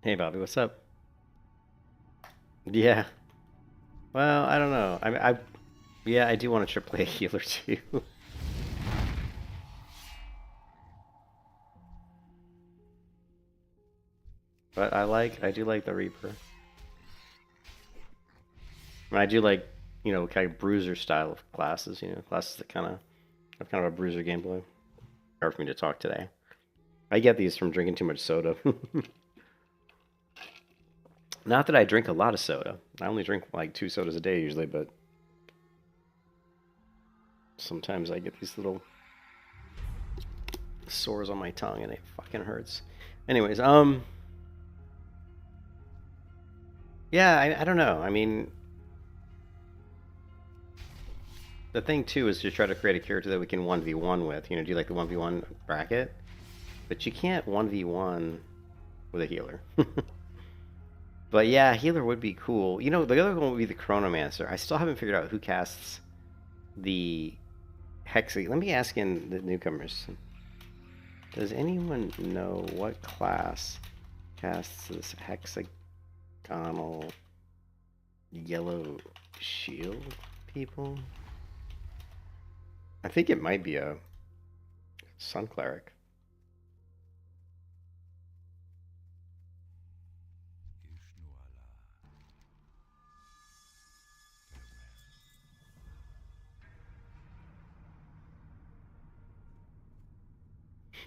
Hey Bobby, what's up? Yeah. Well, I don't know. Yeah, I do want a AAA healer too. But I do like the Reaper. And I do like, kind of bruiser style of classes, classes that kind of have kind of a bruiser gameplay. Hard for me to talk today. I get these from drinking too much soda. Not that I drink a lot of soda. I only drink like 2 sodas a day usually, but sometimes I get these little sores on my tongue and it fucking hurts. Anyways, yeah, I don't know. I mean, the thing too is to try to create a character that we can 1v1 with. Do like the 1v1 bracket, but you can't 1v1 with a healer. But yeah, healer would be cool. The other one would be the Chronomancer. I still haven't figured out who casts the Hexa. Let me ask in the newcomers. Does anyone know what class casts this hexagonal yellow shield people? I think it might be a Sun Cleric.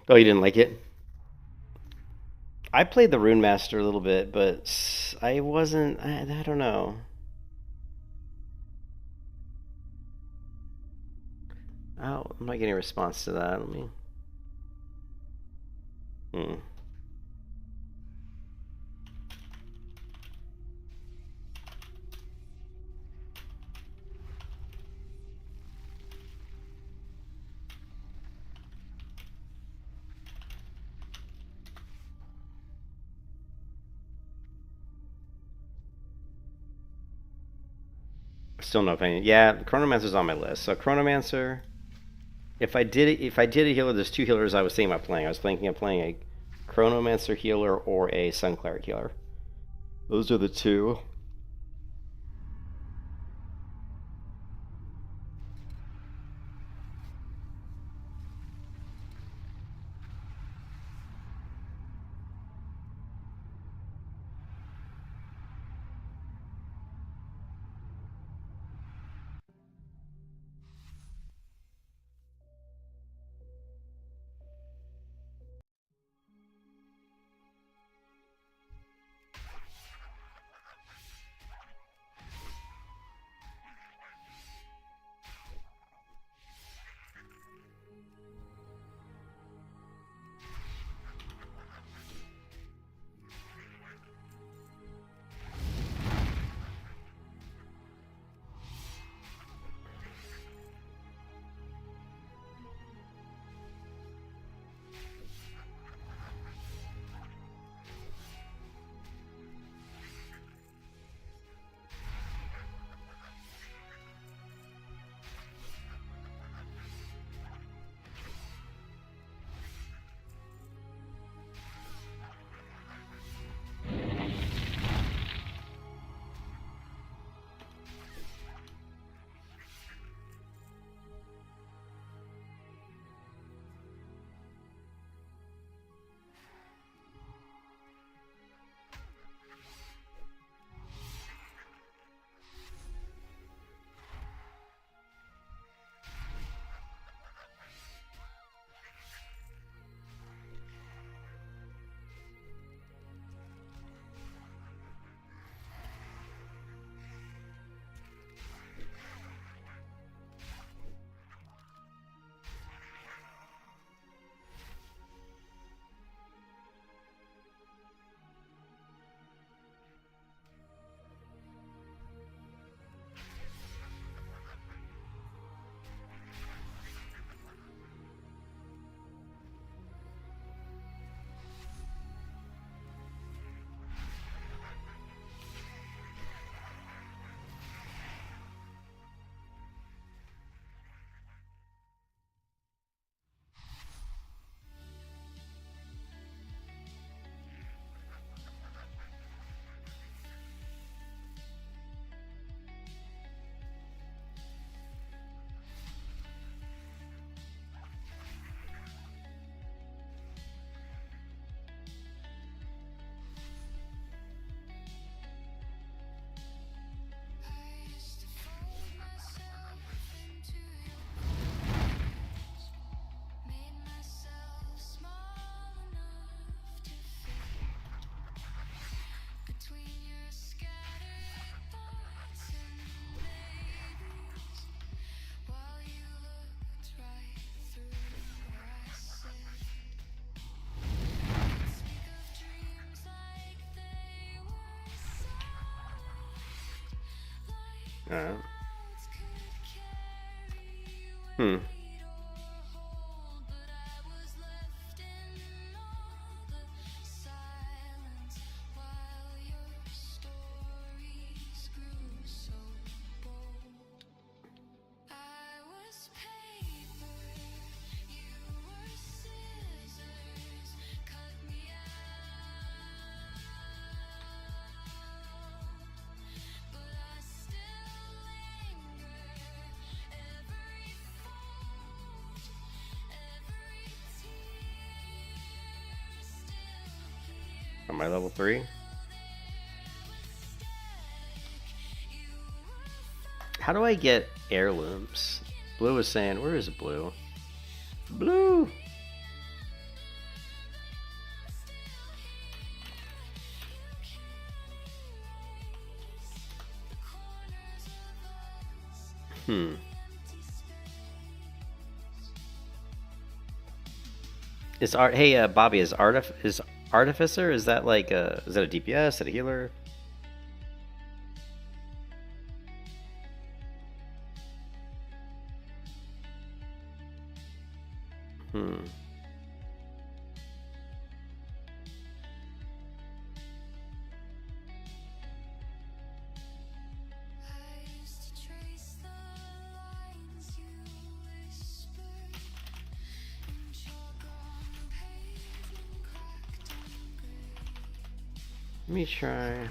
Oh, you didn't like it? I played the Rune Master a little bit, but I wasn't. I don't know. Oh, I'm not getting a response to that. Let me. Hmm. Still no opinion. Yeah, Chronomancer's on my list. So Chronomancer. If I did a healer, there's two healers I was thinking about playing. I was thinking of playing a Chronomancer healer or a Sun Cleric healer. Those are the two. Alright. Hmm. Am I level 3? How do I get heirlooms? Blue is saying, where is Blue? Blue! Hey Bobby, is Artificer, is that like is that a DPS? Is that a healer? Let me try.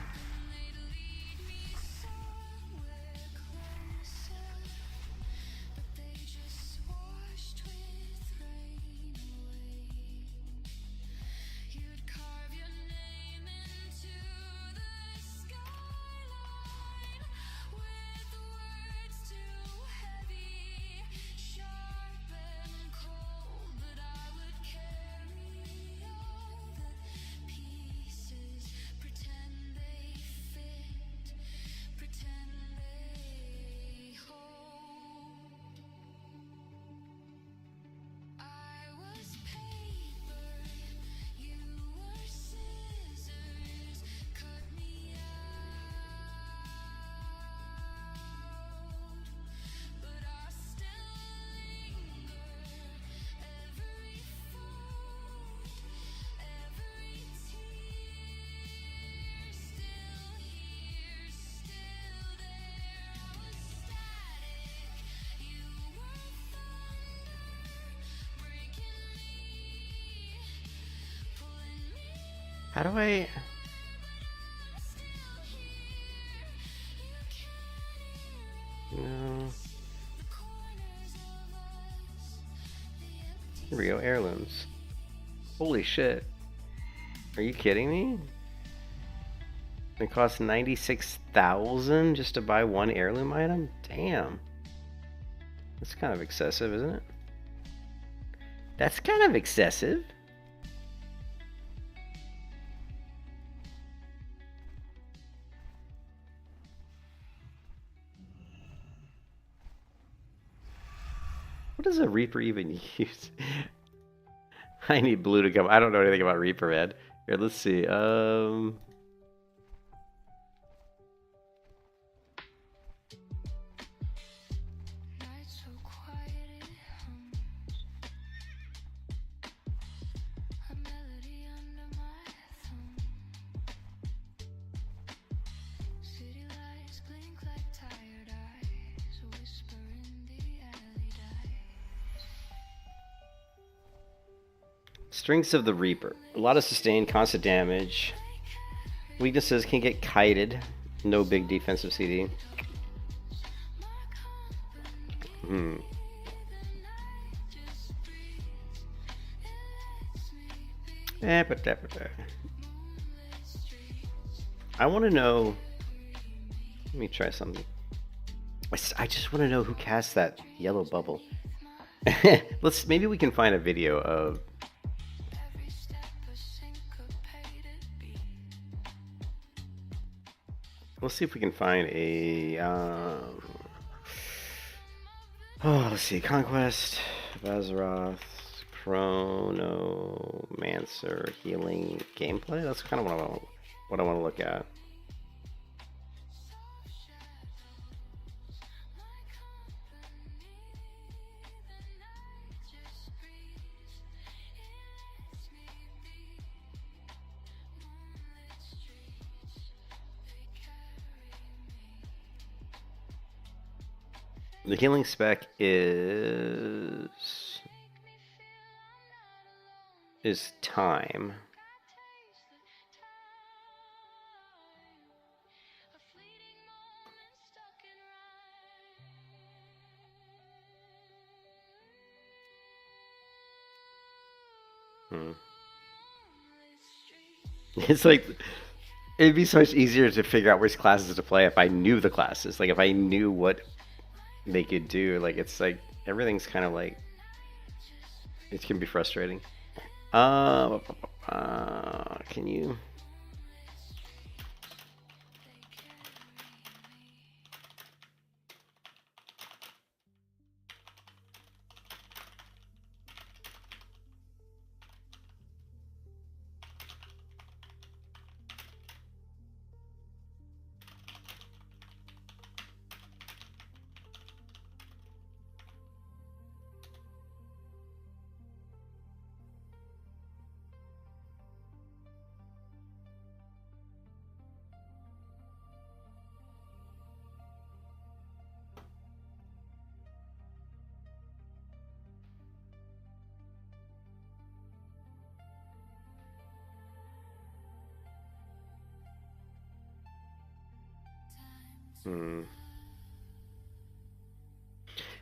How do I... No. Here we go, heirlooms. Holy shit. Are you kidding me? It costs 96,000 just to buy one heirloom item? Damn. That's kind of excessive, isn't it? That's kind of excessive. What does a Reaper even use? I need Blue to come. I don't know anything about Reaper, man. Here, let's see. Strengths of the Reaper. A lot of sustain, constant damage. Weaknesses: can get kited. No big defensive CD. I want to know. Let me try something. I just want to know who cast that yellow bubble. Maybe we can find a video of. Let's see if we can find a. Let's see. Conquest of Azeroth, Chronomancer, healing gameplay. That's kind of what I want to look at. The healing spec is time. It's like it'd be so much easier to figure out which classes to play if I knew the classes. Like if I knew what they could do. Like it's like everything's kind of like it can be frustrating. Can you?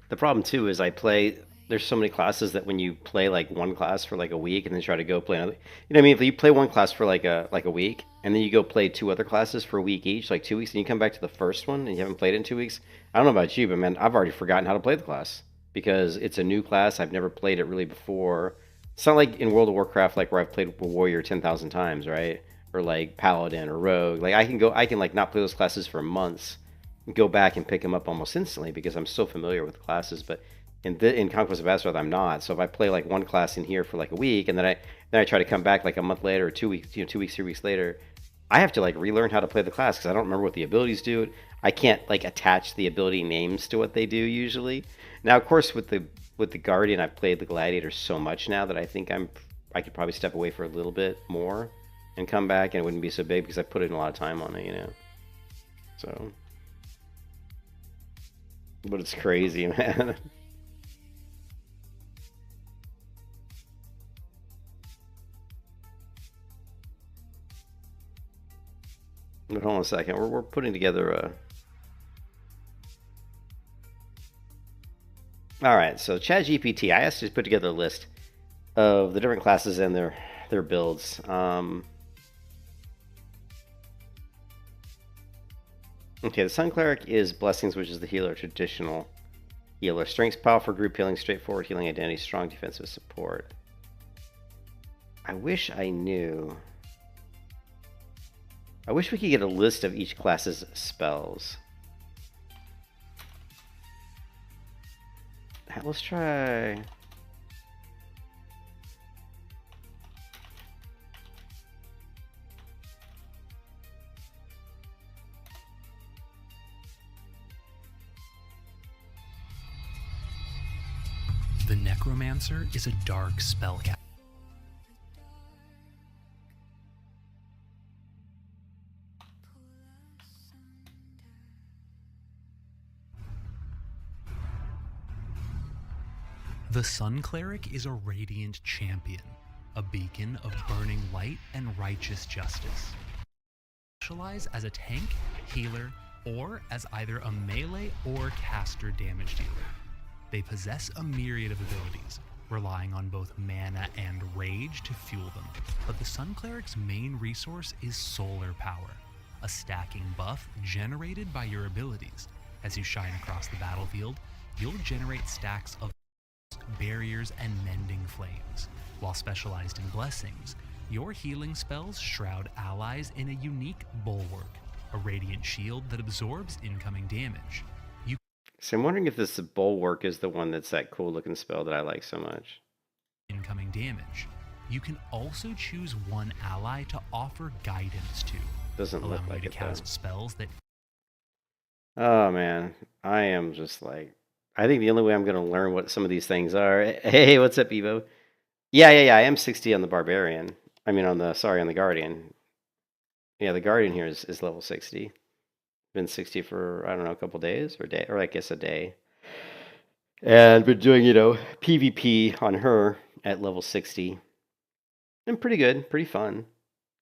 The problem too is I play. There's so many classes that when you play like one class for like a week and then try to go play another, you know what I mean? If you play one class for like a week and then you go play two other classes for a week each, like 2 weeks, and you come back to the first one and you haven't played it in 2 weeks. I don't know about you, but man, I've already forgotten how to play the class because it's a new class. I've never played it really before. It's not like in World of Warcraft, like where I've played Warrior 10,000 times, right? Or like Paladin or Rogue. Like I can like not play those classes for months, go back and pick them up almost instantly because I'm so familiar with the classes. But in Conquest of Azeroth, I'm not. So if I play like one class in here for like a week, and then I try to come back like a month later or 2 weeks, 2 weeks, 3 weeks later, I have to like relearn how to play the class because I don't remember what the abilities do. I can't like attach the ability names to what they do usually. Now, of course, with the Guardian, I've played the Gladiator so much now that I think I could probably step away for a little bit more and come back, and it wouldn't be so big because I put in a lot of time on it, you know. So, but it's crazy, man. But hold on a second. We're putting together a. All right. So ChatGPT, I asked you to put together a list of the different classes and their builds. Okay, the Sun Cleric is Blessings, which is the healer, traditional healer. Strength's powerful group healing, straightforward healing identity, strong defensive support. I wish I knew. I wish we could get a list of each class's spells. Let's try. The Necromancer is a dark spellcaster. The Sun Cleric is a radiant champion, a beacon of burning light and righteous justice. Specialize as a tank, healer, or as either a melee or caster damage dealer. They possess a myriad of abilities, relying on both mana and rage to fuel them, but the Sun Cleric's main resource is solar power, a stacking buff generated by your abilities. As you shine across the battlefield, you'll generate stacks of barriers and mending flames. While specialized in blessings, your healing spells shroud allies in a unique bulwark, a radiant shield that absorbs incoming damage. So I'm wondering if this bulwark is the one that's that cool looking spell that I like so much. Incoming damage. You can also choose one ally to offer guidance to. Doesn't look like you to it cast though. Spells that. Oh man, I am just like. I think the only way I'm going to learn what some of these things are. Hey, what's up, Evo? Yeah. I am 60 on the Barbarian. I mean, on the Guardian. Yeah, the Guardian here is level 60. Been 60 for, I don't know, a couple days or I guess a day. And been doing, you know, PvP on her at level 60. And pretty good, pretty fun.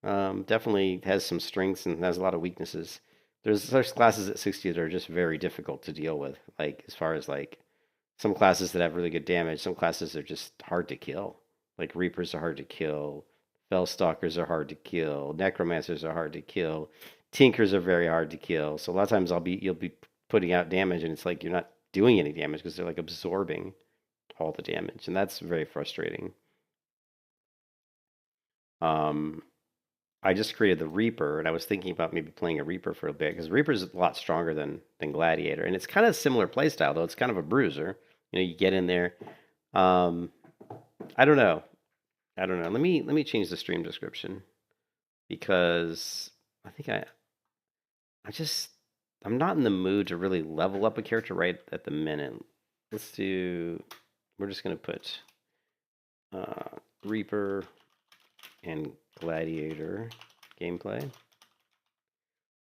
Definitely has some strengths and has a lot of weaknesses. There's classes at 60 that are just very difficult to deal with. Like, as far as like some classes that have really good damage, some classes are just hard to kill. Like Reapers are hard to kill, Fellstalkers are hard to kill, Necromancers are hard to kill, Tinkers are very hard to kill. So a lot of times you'll be putting out damage and it's like you're not doing any damage because they're like absorbing all the damage, and that's very frustrating. I just created the Reaper, and I was thinking about maybe playing a Reaper for a bit because Reaper's a lot stronger than Gladiator, and it's kind of a similar playstyle though. It's kind of a bruiser. You know, you get in there. I don't know. Let me change the stream description because I think I'm not in the mood to really level up a character right at the minute. We're just gonna put Reaper and Gladiator gameplay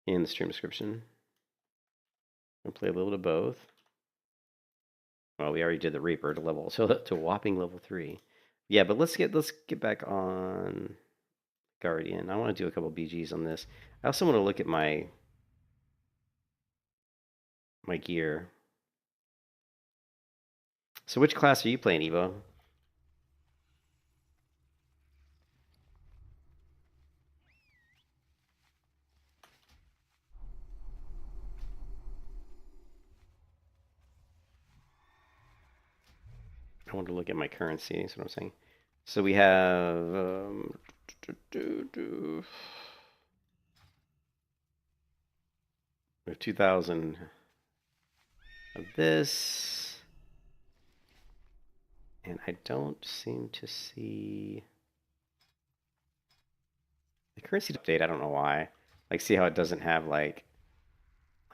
in the stream description. I'll play a little bit of both. Well, we already did the Reaper to whopping level 3. Yeah, but let's get back on Guardian. I want to do a couple BGs on this. I also want to look at my gear. So which class are you playing, Evo? I want to look at my currency. That's what I'm saying. So we have we have 2,000 of this, and I don't seem to see the currency update. I don't know why. Like, see how it doesn't have like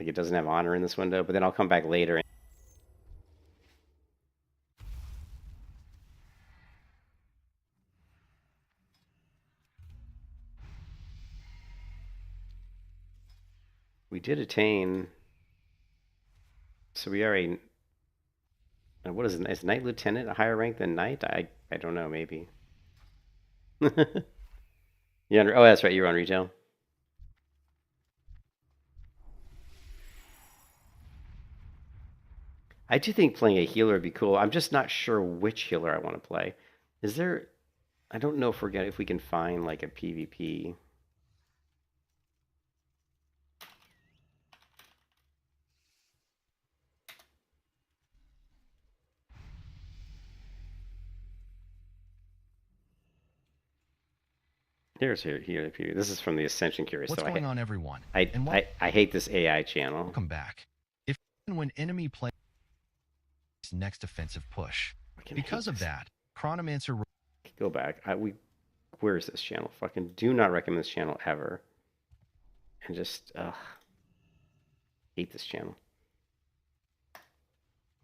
it doesn't have honor in this window, but then I'll come back later. We did attain. So we are a. What is it? Is Knight Lieutenant a higher rank than Knight? I don't know. Maybe. Yeah. Oh, that's right. You're on retail. I do think playing a healer would be cool. I'm just not sure which healer I want to play. Is there? I don't know if we can find like a PvP. Here's here. This is from the Ascension Curious. What's going on, everyone? I hate this AI channel. Welcome back. If when enemy plays next offensive push, because of that, Chronomancer. Go back. Where is this channel? Fucking do not recommend this channel ever. And just hate this channel.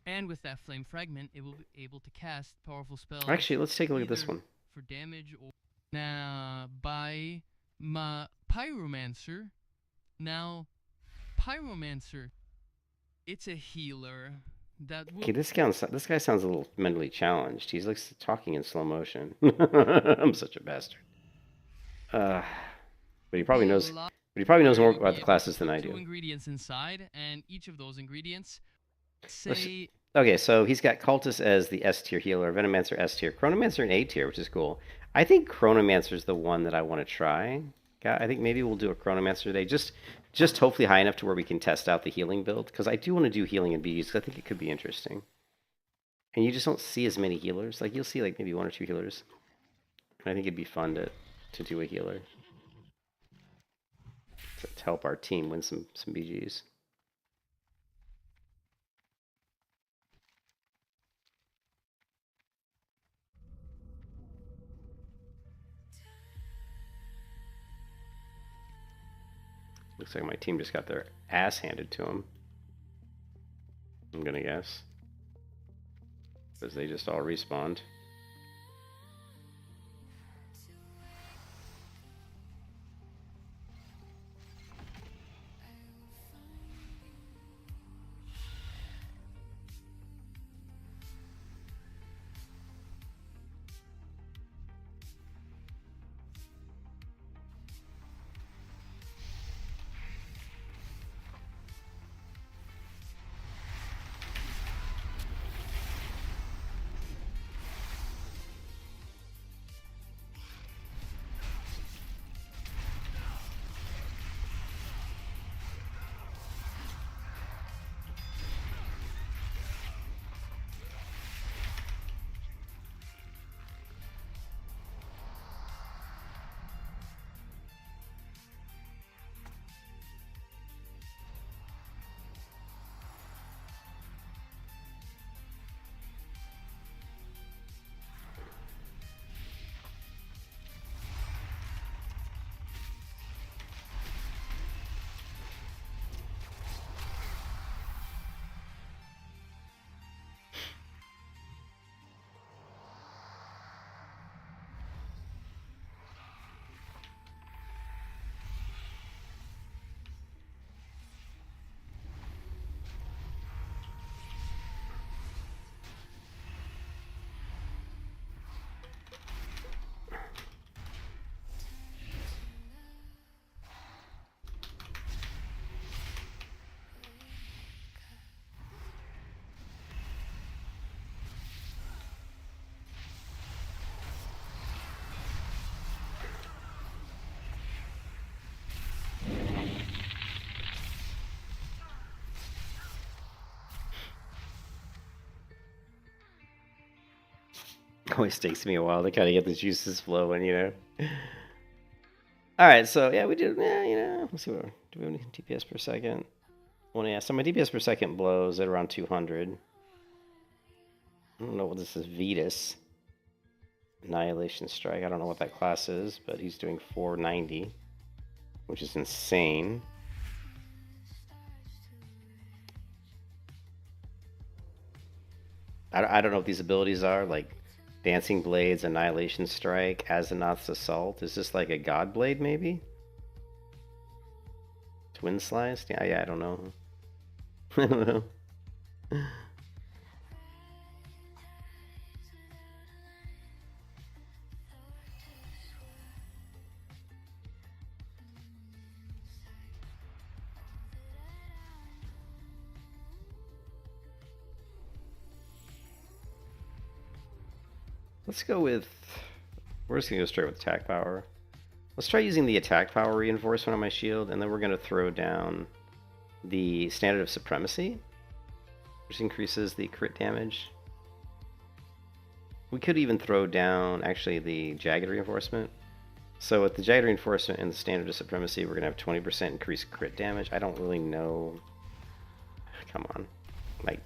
And with that flame fragment, it will be able to cast powerful spells. Actually, let's take a look at this one. For damage or now by my Pyromancer. Now, Pyromancer, it's a healer that will... Okay, this guy sounds a little mentally challenged. He's like talking in slow motion. I'm such a bastard. But he probably knows. But he probably knows more about the classes than I do. 2 ingredients inside, and each of those ingredients say. Okay, so he's got Cultist as the S tier healer, Venomancer S tier, Chronomancer an A tier, which is cool. I think Chronomancer is the one that I want to try. I think maybe we'll do a Chronomancer today, just hopefully high enough to where we can test out the healing build, because I do want to do healing in BGs, because I think it could be interesting. And you just don't see as many healers. Like, you'll see like maybe 1 or 2 healers. And I think it'd be fun to do a healer. To help our team win some BGs. Looks like my team just got their ass handed to them. I'm gonna guess. Because they just all respawned. Always takes me a while to kind of get the juices flowing, you know. All right, so yeah, we did. Yeah, you know, let's see what do we have any DPS per second. Well, yeah, so my DPS per second blows at around 200. I don't know what this is. Vetus Annihilation Strike. I don't know what that class is, but he's doing 490, which is insane. I don't know what these abilities are, like Dancing Blades, Annihilation Strike, Azeroth's Assault. Is this like a God Blade, maybe? Twin Slice? Yeah, I don't know. I don't know. Let's go with... We're just going to go straight with attack power. Let's try using the attack power reinforcement on my shield, and then we're going to throw down the Standard of Supremacy, which increases the crit damage. We could even throw down, actually, the Jagged Reinforcement. So with the Jagged Reinforcement and the Standard of Supremacy, we're going to have 20% increased crit damage. I don't really know... Come on. Like...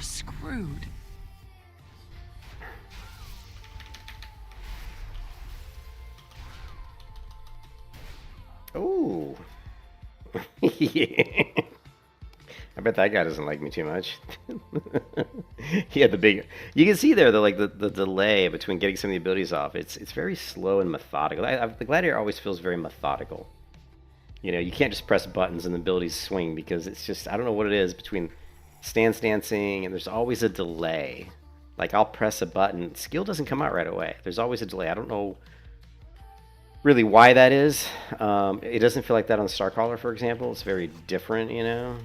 Screwed. Oh. Yeah. I bet that guy doesn't like me too much. He had the big... You can see there, the delay between getting some of the abilities off. It's very slow and methodical. The Gladiator always feels very methodical. You know, you can't just press buttons and the abilities swing, because it's just... I don't know what it is between stance dancing and there's always a delay. Like, I'll press a button. Skill doesn't come out right away. There's always a delay. I don't know really why that is. It doesn't feel like that on Starcaller, for example. It's very different, you know?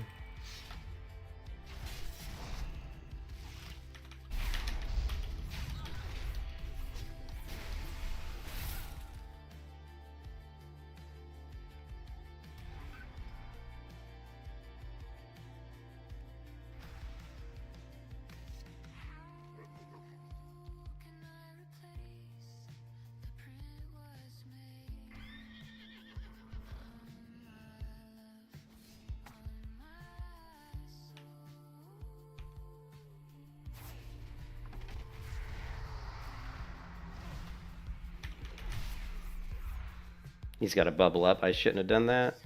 He's got to bubble up. I shouldn't have done that.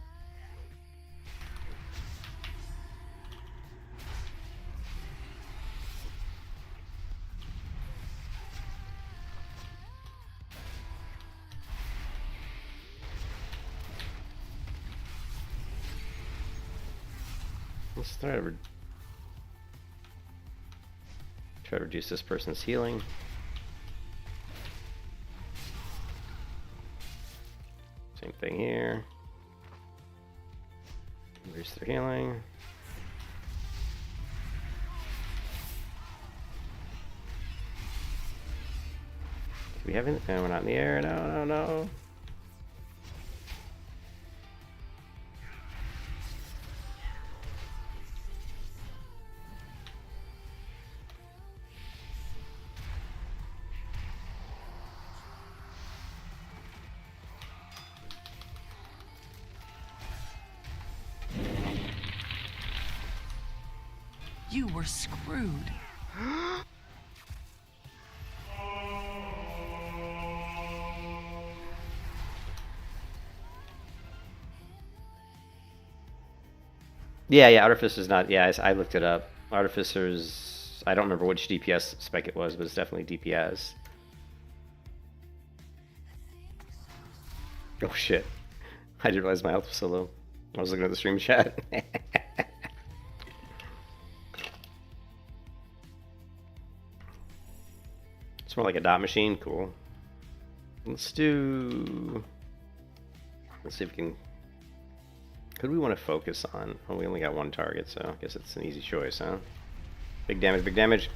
Let's try to reduce this person's healing. Same thing here. Reduce their healing. Do we have any? No, we're not in the air. No. You were screwed. Yeah, Artificer's not... Yeah, I looked it up. Artificer's... I don't remember which DPS spec it was, but it's definitely DPS. Oh shit. I didn't realize my health was so low. I was looking at the stream chat. It's more like a dot machine. Cool. Let's see if we can... Could we want to focus on... Oh, we only got one target, so I guess it's an easy choice, huh? Big damage, big damage.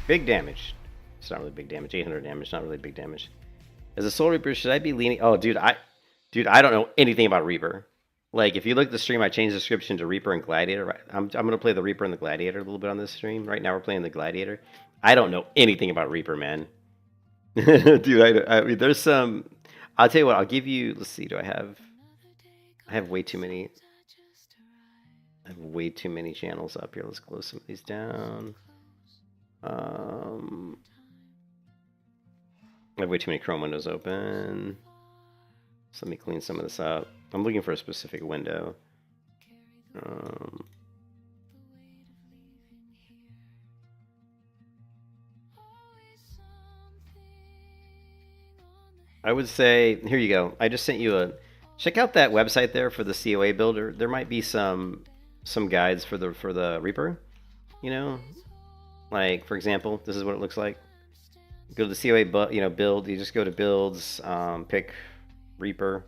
Big damage. It's not really big damage. 800 damage, not really big damage. As a Soul Reaper, should I be leaning? Oh, dude, I don't know anything about Reaper. Like, if you look at the stream, I changed the description to Reaper and Gladiator. I'm gonna play the Reaper and the Gladiator a little bit on this stream. Right now, we're playing the Gladiator. I don't know anything about Reaper, man. Dude, I mean, there's some. I'll tell you what. I'll give you. Let's see. Do I have? I have way too many. I have way too many channels up here. Let's close some of these down. I have way too many Chrome windows open. So let me clean some of this up. I'm looking for a specific window. I would say, here you go. I just sent you a. Check out that website there for the COA builder. There might be some guides for the Reaper. You know, like for example, this is what it looks like. Go to the COA, build. You just go to builds, pick Reaper,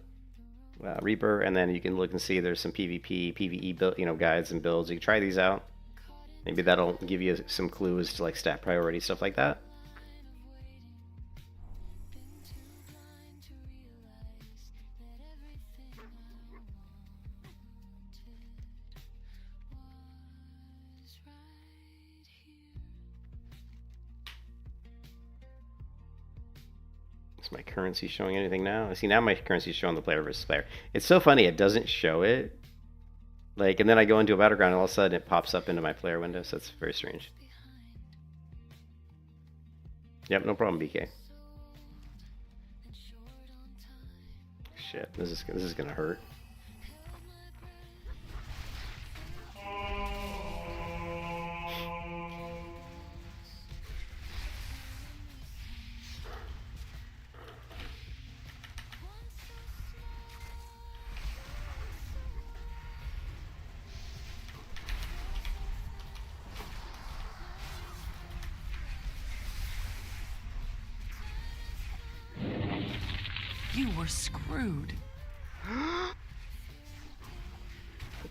and then you can look and see there's some PvP, PvE build, guides and builds. You can try these out. Maybe that'll give you some clues to like stat priority, stuff like that. Is my currency showing anything now? I see now my currency is showing the player versus player. It's so funny, it doesn't show it. Like, and then I go into a battleground and all of a sudden it pops up into my player window, so it's very strange. Yep, no problem, BK. Shit, this is gonna hurt. You were screwed. I'm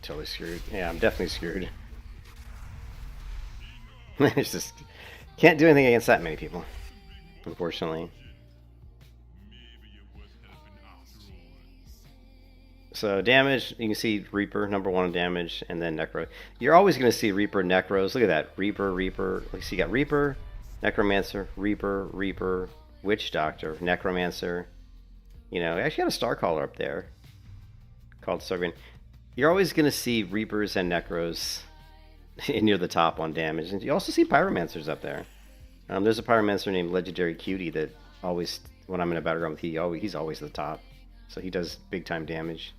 totally screwed. Yeah, I'm definitely screwed. It's just can't do anything against that many people, unfortunately. So damage, you can see Reaper #1 in damage, and then Necro. You're always going to see Reaper, Necros. Look at that, Reaper. Like, so you got Reaper, Necromancer, Reaper, Witch Doctor, Necromancer. You know, I actually got a Star Caller up there called Sovereign. You're always going to see Reapers and Necros near the top on damage. And you also see Pyromancers up there. There's a Pyromancer named Legendary Cutie that always, when I'm in a battleground with he's always the top. So he does big time damage.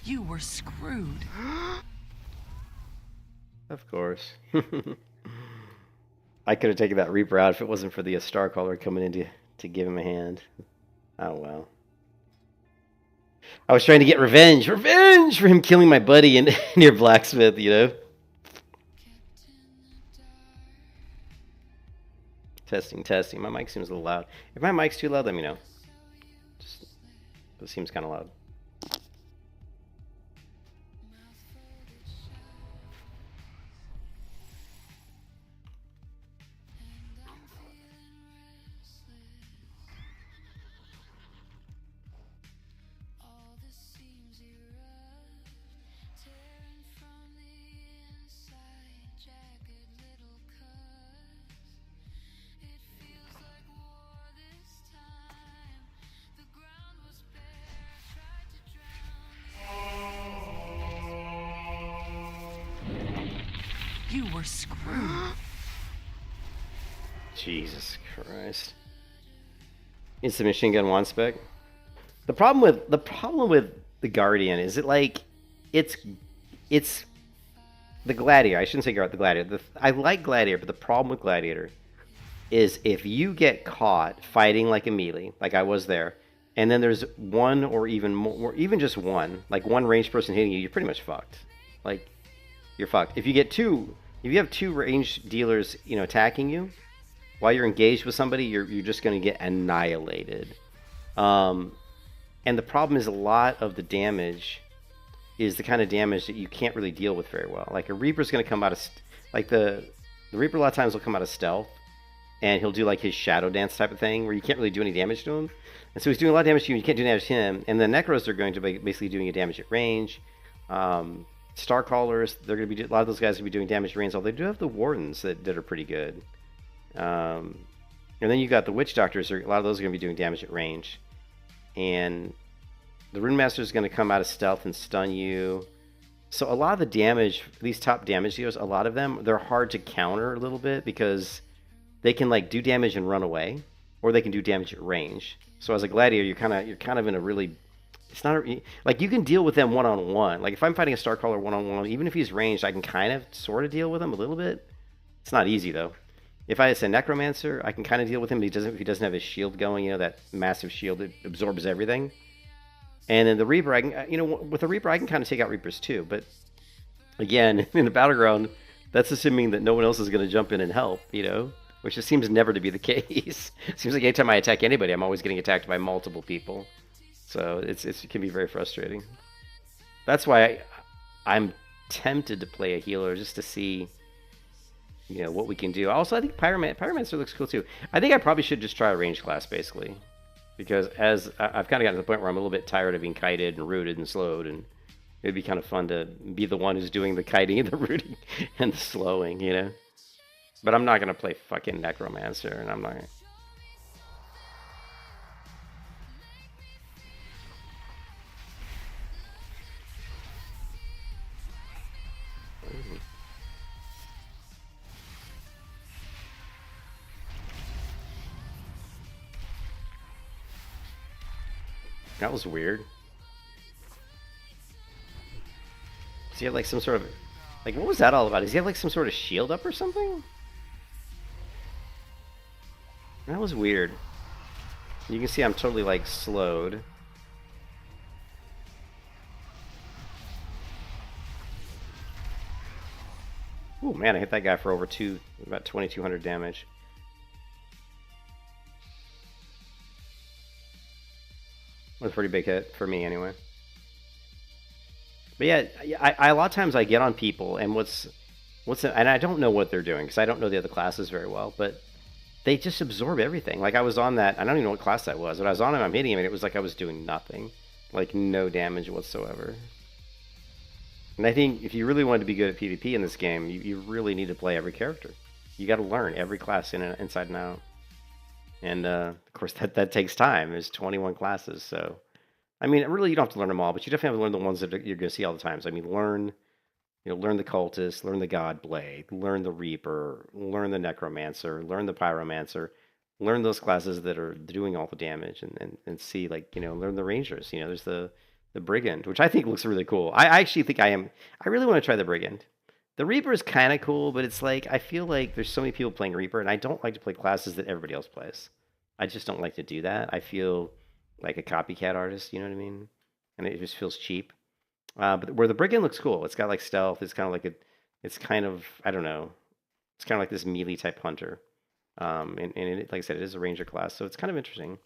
You were screwed. Of course. I could have taken that Reaper out if it wasn't for the Star Caller coming in to give him a hand. Oh well. I was trying to get revenge for him killing my buddy near Blacksmith, you know? Testing. My mic seems a little loud. If my mic's too loud, let me know. It seems kind of loud. You were screwed. Jesus Christ. It's the machine gun one spec. The problem with the Guardian is it like it's the Gladiator. I shouldn't say the Gladiator. I like Gladiator, but the problem with Gladiator is if you get caught fighting like a melee, like I was there, and then there's one or even more, or even just one, like one ranged person hitting you, you're pretty much fucked. Like, you're fucked. If you have two ranged dealers, attacking you while you're engaged with somebody, you're just going to get annihilated. And the problem is a lot of the damage is the kind of damage that you can't really deal with very well. Like a Reaper's going to come out of the Reaper a lot of times will come out of stealth, and he'll do like his shadow dance type of thing where you can't really do any damage to him. And so he's doing a lot of damage to you, and you can't do damage to him. And the Necros are going to be basically doing a damage at range. Starcallers, they're going to be a lot of those guys will be doing damage at range. Although they do have the Wardens that are pretty good. And then you got the Witch Doctors. A lot of those are going to be doing damage at range. And the Rune Master is going to come out of stealth and stun you. So a lot of the damage, these top damage dealers, a lot of them, they're hard to counter a little bit because they can like do damage and run away, or they can do damage at range. So as a Gladiator, you're kind of in a really, it's not like you can deal with them one-on-one. Like if I'm fighting a Starcaller one-on-one, even if he's ranged, I can kind of sort of deal with him a little bit. It's not easy though. If I say Necromancer, I can kind of deal with him. But if he doesn't have his shield going, that massive shield that absorbs everything. And then the Reaper, I can, with the Reaper, I can kind of take out Reapers too. But again, in the battleground, that's assuming that no one else is going to jump in and help, which just seems never to be the case. It seems like anytime I attack anybody, I'm always getting attacked by multiple people. So it can be very frustrating. That's why I'm tempted to play a healer just to see, what we can do. Also, I think Pyromancer looks cool too. I think I probably should just try a range class basically, because as I've kind of gotten to the point where I'm a little bit tired of being kited and rooted and slowed, and it'd be kind of fun to be the one who's doing the kiting and the rooting and the slowing, But I'm not gonna play fucking Necromancer, and I'm not. That was weird. Does he have like some sort of, like, what was that all about? Does he have like some sort of shield up or something? That was weird. You can see I'm totally like slowed. Oh man, I hit that guy for over about 2,200 damage. That was a pretty big hit for me anyway. But yeah, I a lot of times I get on people, and and I don't know what they're doing because I don't know the other classes very well, but they just absorb everything. Like I was on that, I don't even know what class that was, but I was on him, I'm hitting him, and it was like I was doing nothing, like no damage whatsoever. And I think if you really want to be good at PvP in this game, you really need to play every character. You got to learn every class inside and out. And of course, that takes time. There's 21 classes, so I mean, really, you don't have to learn them all, but you definitely have to learn the ones that you're going to see all the time. So I mean, learn the Cultist, learn the Godblade, learn the Reaper, learn the Necromancer, learn the Pyromancer, learn those classes that are doing all the damage, and see, like, learn the Rangers. There's the Brigand, which I think looks really cool. I actually think I really want to try the Brigand. The Reaper is kind of cool, but it's like, I feel like there's so many people playing Reaper, and I don't like to play classes that everybody else plays. I just don't like to do that. I feel like a copycat artist, you know what I mean? And it just feels cheap. But where the Brigand looks cool, it's got like stealth. It's kind of like I don't know. It's kind of like this melee type hunter. And it, like I said, it is a ranger class, so it's kind of interesting.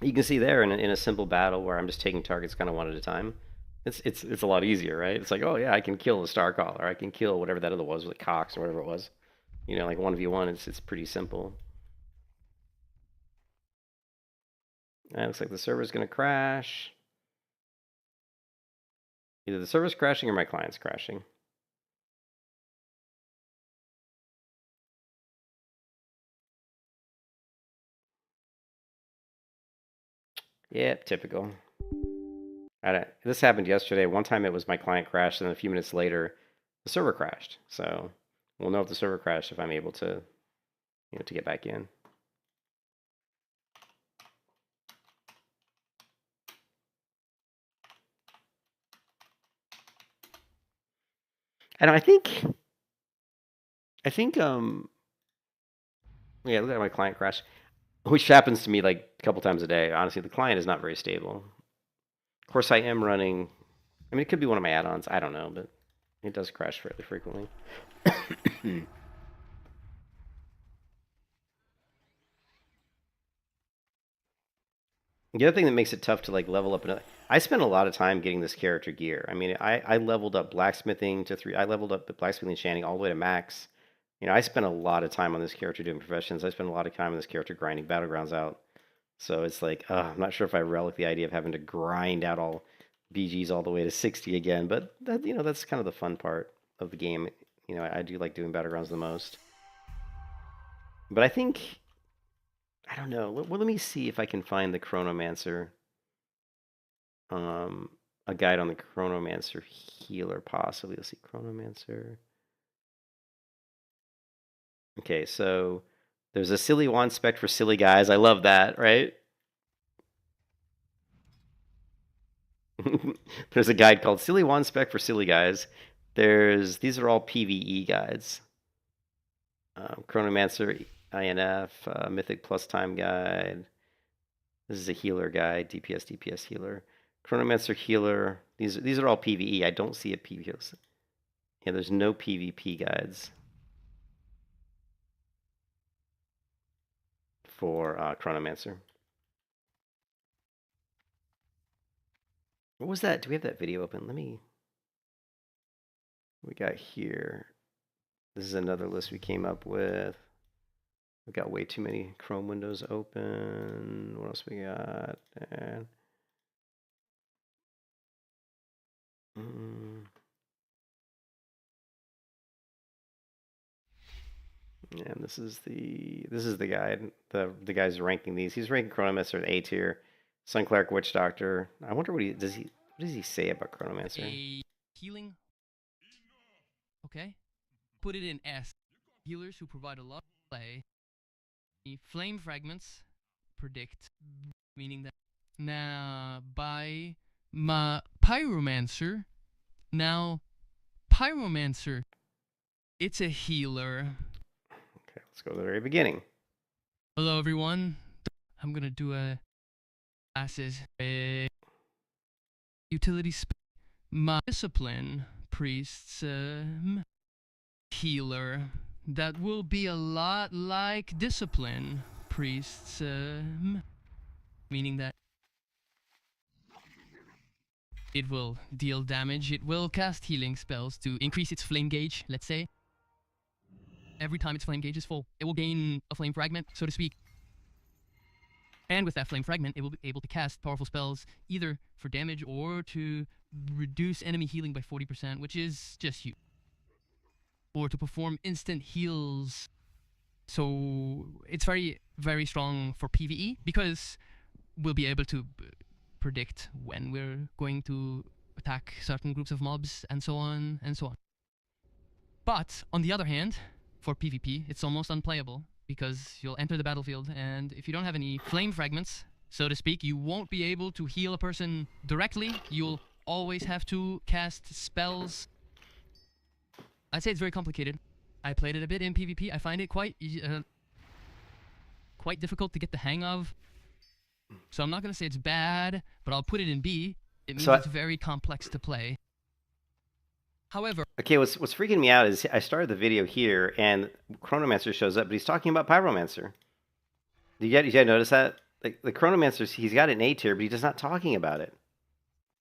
You can see there in a simple battle where I'm just taking targets kind of one at a time. It's a lot easier, right? It's like, oh yeah, I can kill the Starcaller, I can kill whatever that other was Cox or whatever it was. Like 1v1, it's pretty simple. And it looks like the server's gonna crash. Either the server's crashing or my client's crashing. Yep, typical. This happened yesterday. One time it was my client crashed, and then a few minutes later, the server crashed. So we'll know if the server crashed if I'm able to, to get back in. And I think, yeah, look at my client crash, which happens to me like a couple times a day. Honestly, the client is not very stable. Of course, I am running. I mean, it could be one of my add-ons. I don't know, but it does crash fairly frequently. The other thing that makes it tough to like level up, I spent a lot of time getting this character gear. I mean, I leveled up blacksmithing to 3. I leveled up the blacksmithing enchanting all the way to max. I spent a lot of time on this character doing professions. I spent a lot of time on this character grinding battlegrounds out. So it's like, I'm not sure if I relic the idea of having to grind out all BGs all the way to 60 again. But that, that's kind of the fun part of the game. I do like doing battlegrounds the most. But I think, I don't know. Well, let me see if I can find the Chronomancer. A guide on the Chronomancer healer, possibly. Let's see, Chronomancer. Okay, so there's a silly wand spec for silly guys. I love that, right? There's a guide called Silly Wand Spec for Silly Guys. These are all PvE guides. Chronomancer, INF, Mythic Plus Time Guide. This is a healer guide, DPS healer. Chronomancer healer. These are all PvE. I don't see a PvP. Yeah, there's no PvP guides for Chronomancer. What was that? Do we have that video open? We got here. This is another list we came up with. We've got way too many Chrome windows open. What else we got? And and this is the guide. The guy's ranking these. He's ranking Chronomancer at A tier. Sun Cleric, Witch Doctor. I wonder what does he say about Chronomancer? A healing. Okay. Put it in S. Healers who provide a lot of play. The flame fragments predict, meaning that now by my Pyromancer. Now Pyromancer. It's a healer. Okay, let's go to the very beginning. Hello everyone. I'm gonna do a classes utility my discipline priests healer that will be a lot like discipline priests meaning that it will deal damage, it will cast healing spells to increase its flame gauge, let's say. Every time its flame gauge is full, it will gain a flame fragment, so to speak. And with that flame fragment, it will be able to cast powerful spells either for damage or to reduce enemy healing by 40%, which is just huge. Or to perform instant heals. So it's very, very strong for PvE because we'll be able to predict when we're going to attack certain groups of mobs and so on and so on. But on the other hand, for PvP, it's almost unplayable. Because you'll enter the battlefield, and if you don't have any flame fragments, so to speak, you won't be able to heal a person directly. You'll always have to cast spells. I'd say it's very complicated. I played it a bit in PvP. I find it quite difficult to get the hang of. So I'm not going to say it's bad, but I'll put it in B. It means it's very complex to play. However... Okay, what's freaking me out is I started the video here, and Chronomancer shows up, but he's talking about Pyromancer. Did you guys notice that? Like, the Chronomancer, he's got an A tier, but he's just not talking about it.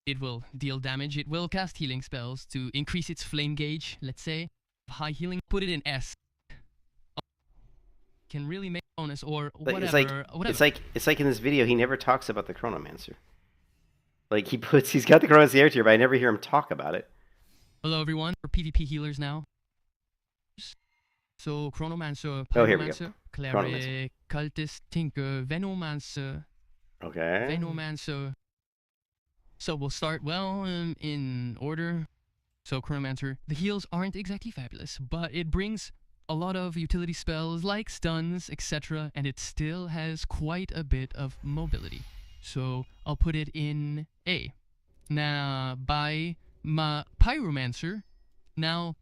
It will deal damage. It will cast healing spells to increase its flame gauge, let's say. High healing, put it in S. Can really make bonus or whatever. It's like in this video, he never talks about the Chronomancer. Like, he's got the Chronomancer A tier, but I never hear him talk about it. Hello everyone, we're PvP healers now. So Chronomancer, Pyromancer, Cleric, Cultist, Tinker, Venomancer, Okay. Venomancer. So we'll start in order. So Chronomancer, the heals aren't exactly fabulous, but it brings a lot of utility spells like stuns, etc., and it still has quite a bit of mobility. So I'll put it in A. Now, by my Pyromancer. Now,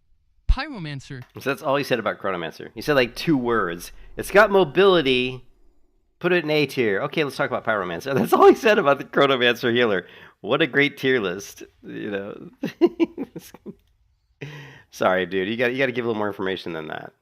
Pyromancer. So that's all he said about Chronomancer. He said like 2 words. It's got mobility. Put it in A tier. Okay, let's talk about Pyromancer. That's all he said about the Chronomancer healer. What a great tier list, you know. Sorry, dude. You got to give a little more information than that.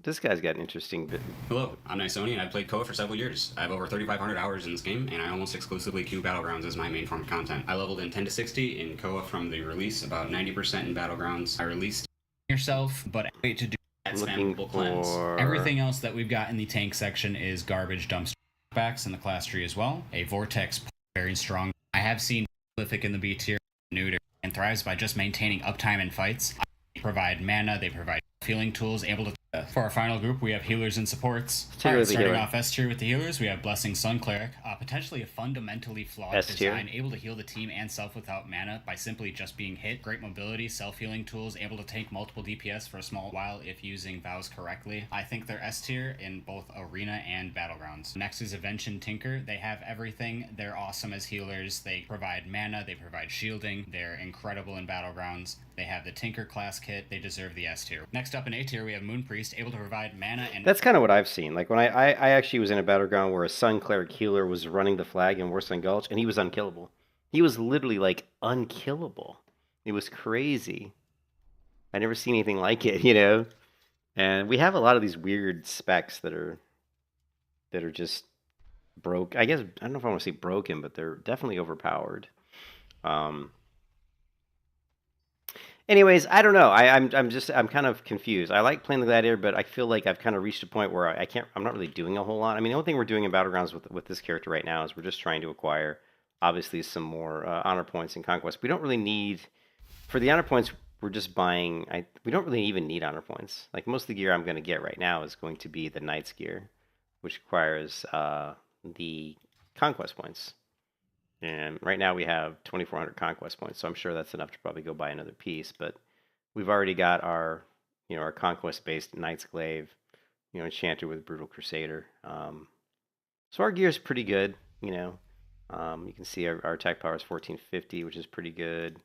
This guy's got an interesting bit. Hello, I'm Nisoni, and I've played Koa for several years. I have over 3,500 hours in this game, and I almost exclusively queue Battlegrounds as my main form of content. I leveled in 10 to 60 in Koa from the release, about 90% in Battlegrounds. I released yourself, but wait to do that spammable cleanse. Everything else that we've got in the tank section is garbage dumpster backs in the class tree as well. A Vortex, very strong. I have seen Prolific in the B tier, neuter, and thrives by just maintaining uptime in fights. They provide mana, they provide healing tools, able to... For our final group, we have healers and supports. Starting off S tier with the healers, we have Blessing Sun Cleric, potentially a fundamentally flawed design, able to heal the team and self without mana by simply just being hit. Great mobility, self-healing tools, able to tank multiple DPS for a small while if using vows correctly. I think they're S tier in both Arena and Battlegrounds. Next is Avention Tinker. They have everything. They're awesome as healers. They provide mana, they provide shielding. They're incredible in Battlegrounds. They have the Tinker class kit. They deserve the S tier. Next up in A tier, we have Moon Priest, able to provide mana and... That's kind of what I've seen. Like when I actually was in a battleground where a Sun Cleric healer was running the flag in Warsong Gulch, and he was unkillable. He was literally like unkillable. It was crazy. I never seen anything like it, you know. And we have a lot of these weird specs that are just broke. I guess I don't know if I want to say broken, but they're definitely overpowered. Anyways, I don't know. I'm kind of confused. I like playing the Gladiator, but I feel like I've kind of reached a point where I'm not really doing a whole lot. I mean, the only thing we're doing in Battlegrounds with this character right now is we're just trying to acquire, obviously, some more honor points in Conquest. We don't really need, for the honor points, we're just buying, we don't really even need honor points. Like most of the gear I'm going to get right now is going to be the Knight's gear, which requires the Conquest points. And right now we have 2,400 Conquest points, so I'm sure that's enough to probably go buy another piece. But we've already got our, our Conquest-based Knight's Glaive, enchanted with Brutal Crusader. So our gear is pretty good, You can see our attack power is 1450, which is pretty good.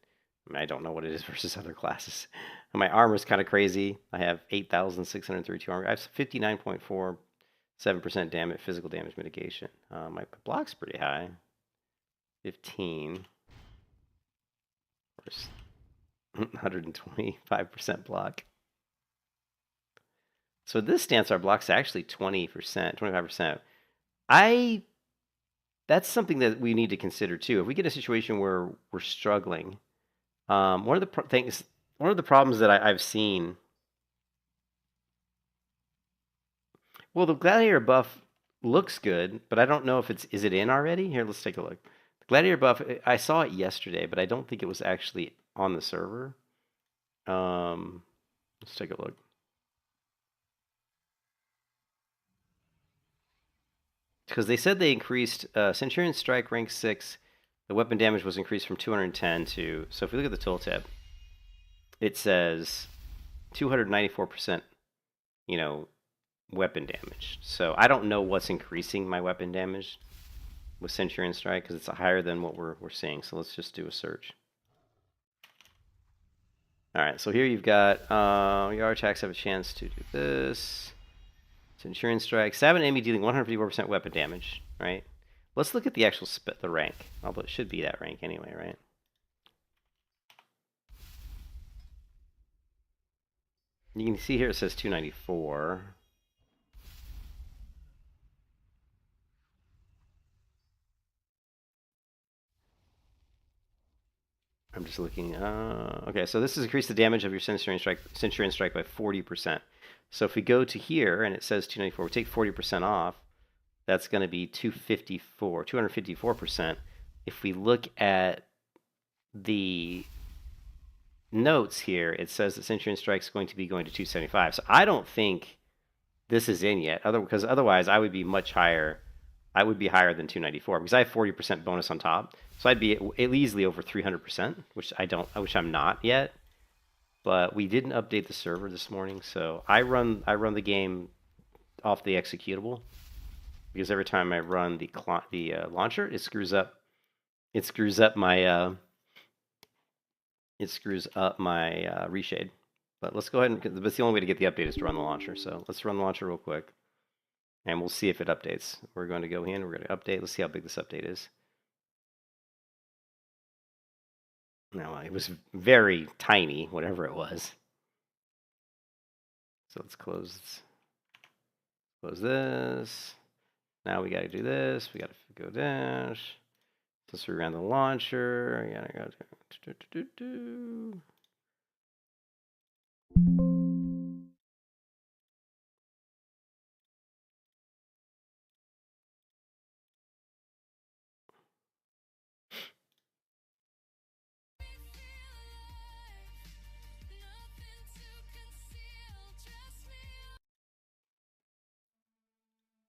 I mean, I don't know what it is versus other classes. And my armor is kind of crazy. I have 8,632 armor. I have 59.47% damage, physical damage mitigation. My block's pretty high. 15, of course, 125% block. So this stance, our block's actually 20%, 25%. That's something that we need to consider too. If we get a situation where we're struggling, one of the problems that I've seen. Well, the Gladiator buff looks good, but I don't know if is it in already? Here, let's take a look. Gladiator buff, I saw it yesterday, but I don't think it was actually on the server. Let's take a look. Because they said they increased Centurion Strike rank 6. The weapon damage was increased from 210 to... So if we look at the tooltip, it says 294%, weapon damage. So I don't know what's increasing my weapon damage with Centurion Strike, because it's higher than what we're seeing. So let's just do a search. All right, so here you've got your attacks have a chance to do this. Centurion Strike, 7 enemy dealing 154% weapon damage, right? Let's look at the actual the rank. Although it should be that rank anyway, right? You can see here it says 294. I'm just looking. Okay, so this has increased the damage of your Centurion Strike by 40%. So if we go to here and it says 294, we take 40% off. That's going to be 254%. If we look at the notes here, it says that Centurion Strike is going to be going to 275. So I don't think this is in yet, because otherwise I would be much higher. I would be higher than 294 because I have 40% bonus on top. So I'd be easily over 300%, which I'm not yet. But we didn't update the server this morning, so I run the game off the executable because every time I run the launcher, it screws up my reshade. But let's go ahead and, that's the only way to get the update is to run the launcher. So let's run the launcher real quick, and we'll see if it updates. We're going to go in, we're going to update. Let's see how big this update is. No, it was very tiny, whatever it was. So let's close this. Now we got to do this. We got to go dash. Since we ran the launcher, I gotta go.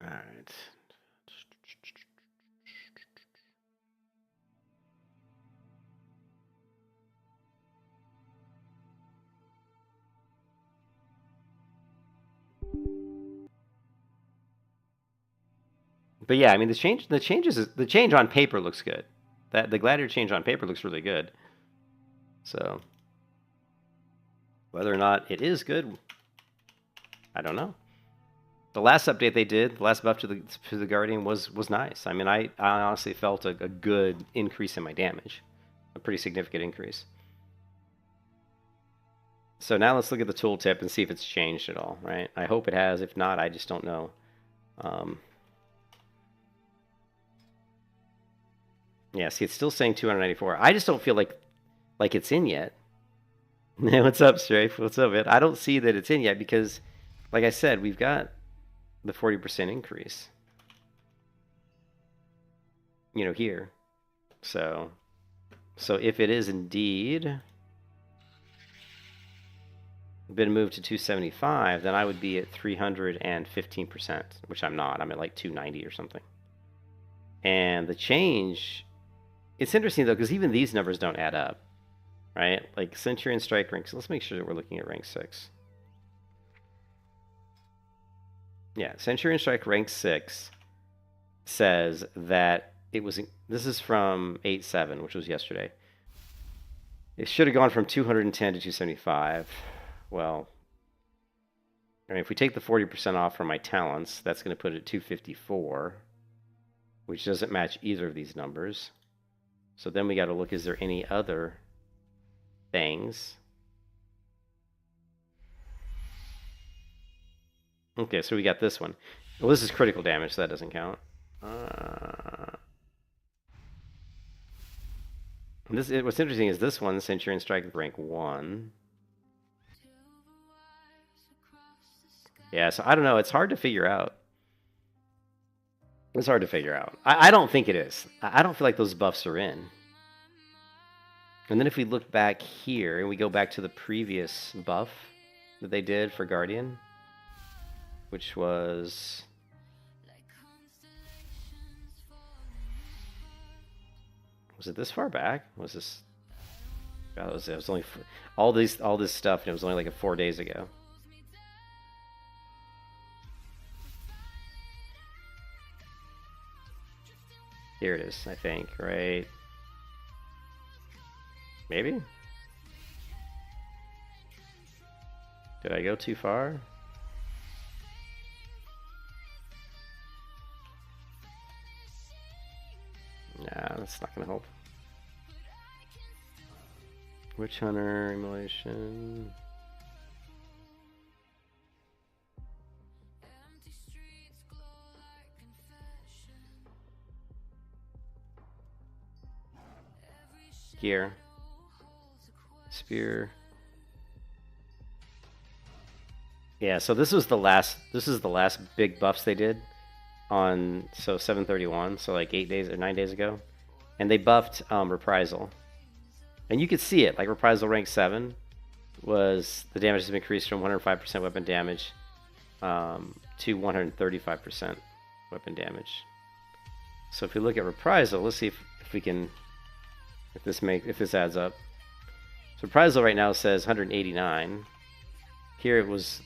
All right. But yeah, I mean the change on paper looks good. The Gladiator change on paper looks really good. So whether or not it is good, I don't know. The last update they did, the last buff to the Guardian was nice. I mean, I honestly felt a good increase in my damage, a pretty significant increase. So now let's look at the tooltip and see if it's changed at all, right? I hope it has. If not, I just don't know. Yeah, see, it's still saying 294. I just don't feel like it's in yet. What's up, Strafe? What's up, man? I don't see that it's in yet because, like I said, we've got the 40% increase, you know, here. So if it is indeed been moved to 275, then I would be at 315%, which I'm not. I'm at like 290 or something. And the change, it's interesting though, because even these numbers don't add up, right? Like Centurion Strike ranks. Let's make sure that we're looking at rank 6. Yeah, Centurion Strike rank 6 says that it was. This is from 8.7, which was yesterday. It should have gone from 210 to 275. Well, I mean, if we take the 40% off from my talents, that's going to put it at 254, which doesn't match either of these numbers. So then we got to look, is there any other things? Okay, so we got this one. Well, this is critical damage, so that doesn't count. What's interesting is this one, Centurion Strike rank 1. Yeah, so I don't know. It's hard to figure out. It's hard to figure out. I don't think it is. I don't feel like those buffs are in. And then if we look back here and we go back to the previous buff that they did for Guardian, which was... Was it this far back? Was this... God, it was only... all this stuff, and it was only like 4 days ago. Here it is, I think, right? Maybe? Did I go too far? Nah, that's not gonna help. Witch Hunter, Immolation. Gear. Spear. Yeah, so this is the last big buffs they did on 7/31, so like 8 days or 9 days ago. And they buffed Reprisal. And you could see it, like Reprisal rank 7 was, the damage has been increased from 105% weapon damage to 135% weapon damage. So if we look at Reprisal, let's see if we can, if this adds up. So Reprisal right now says 189. Here it was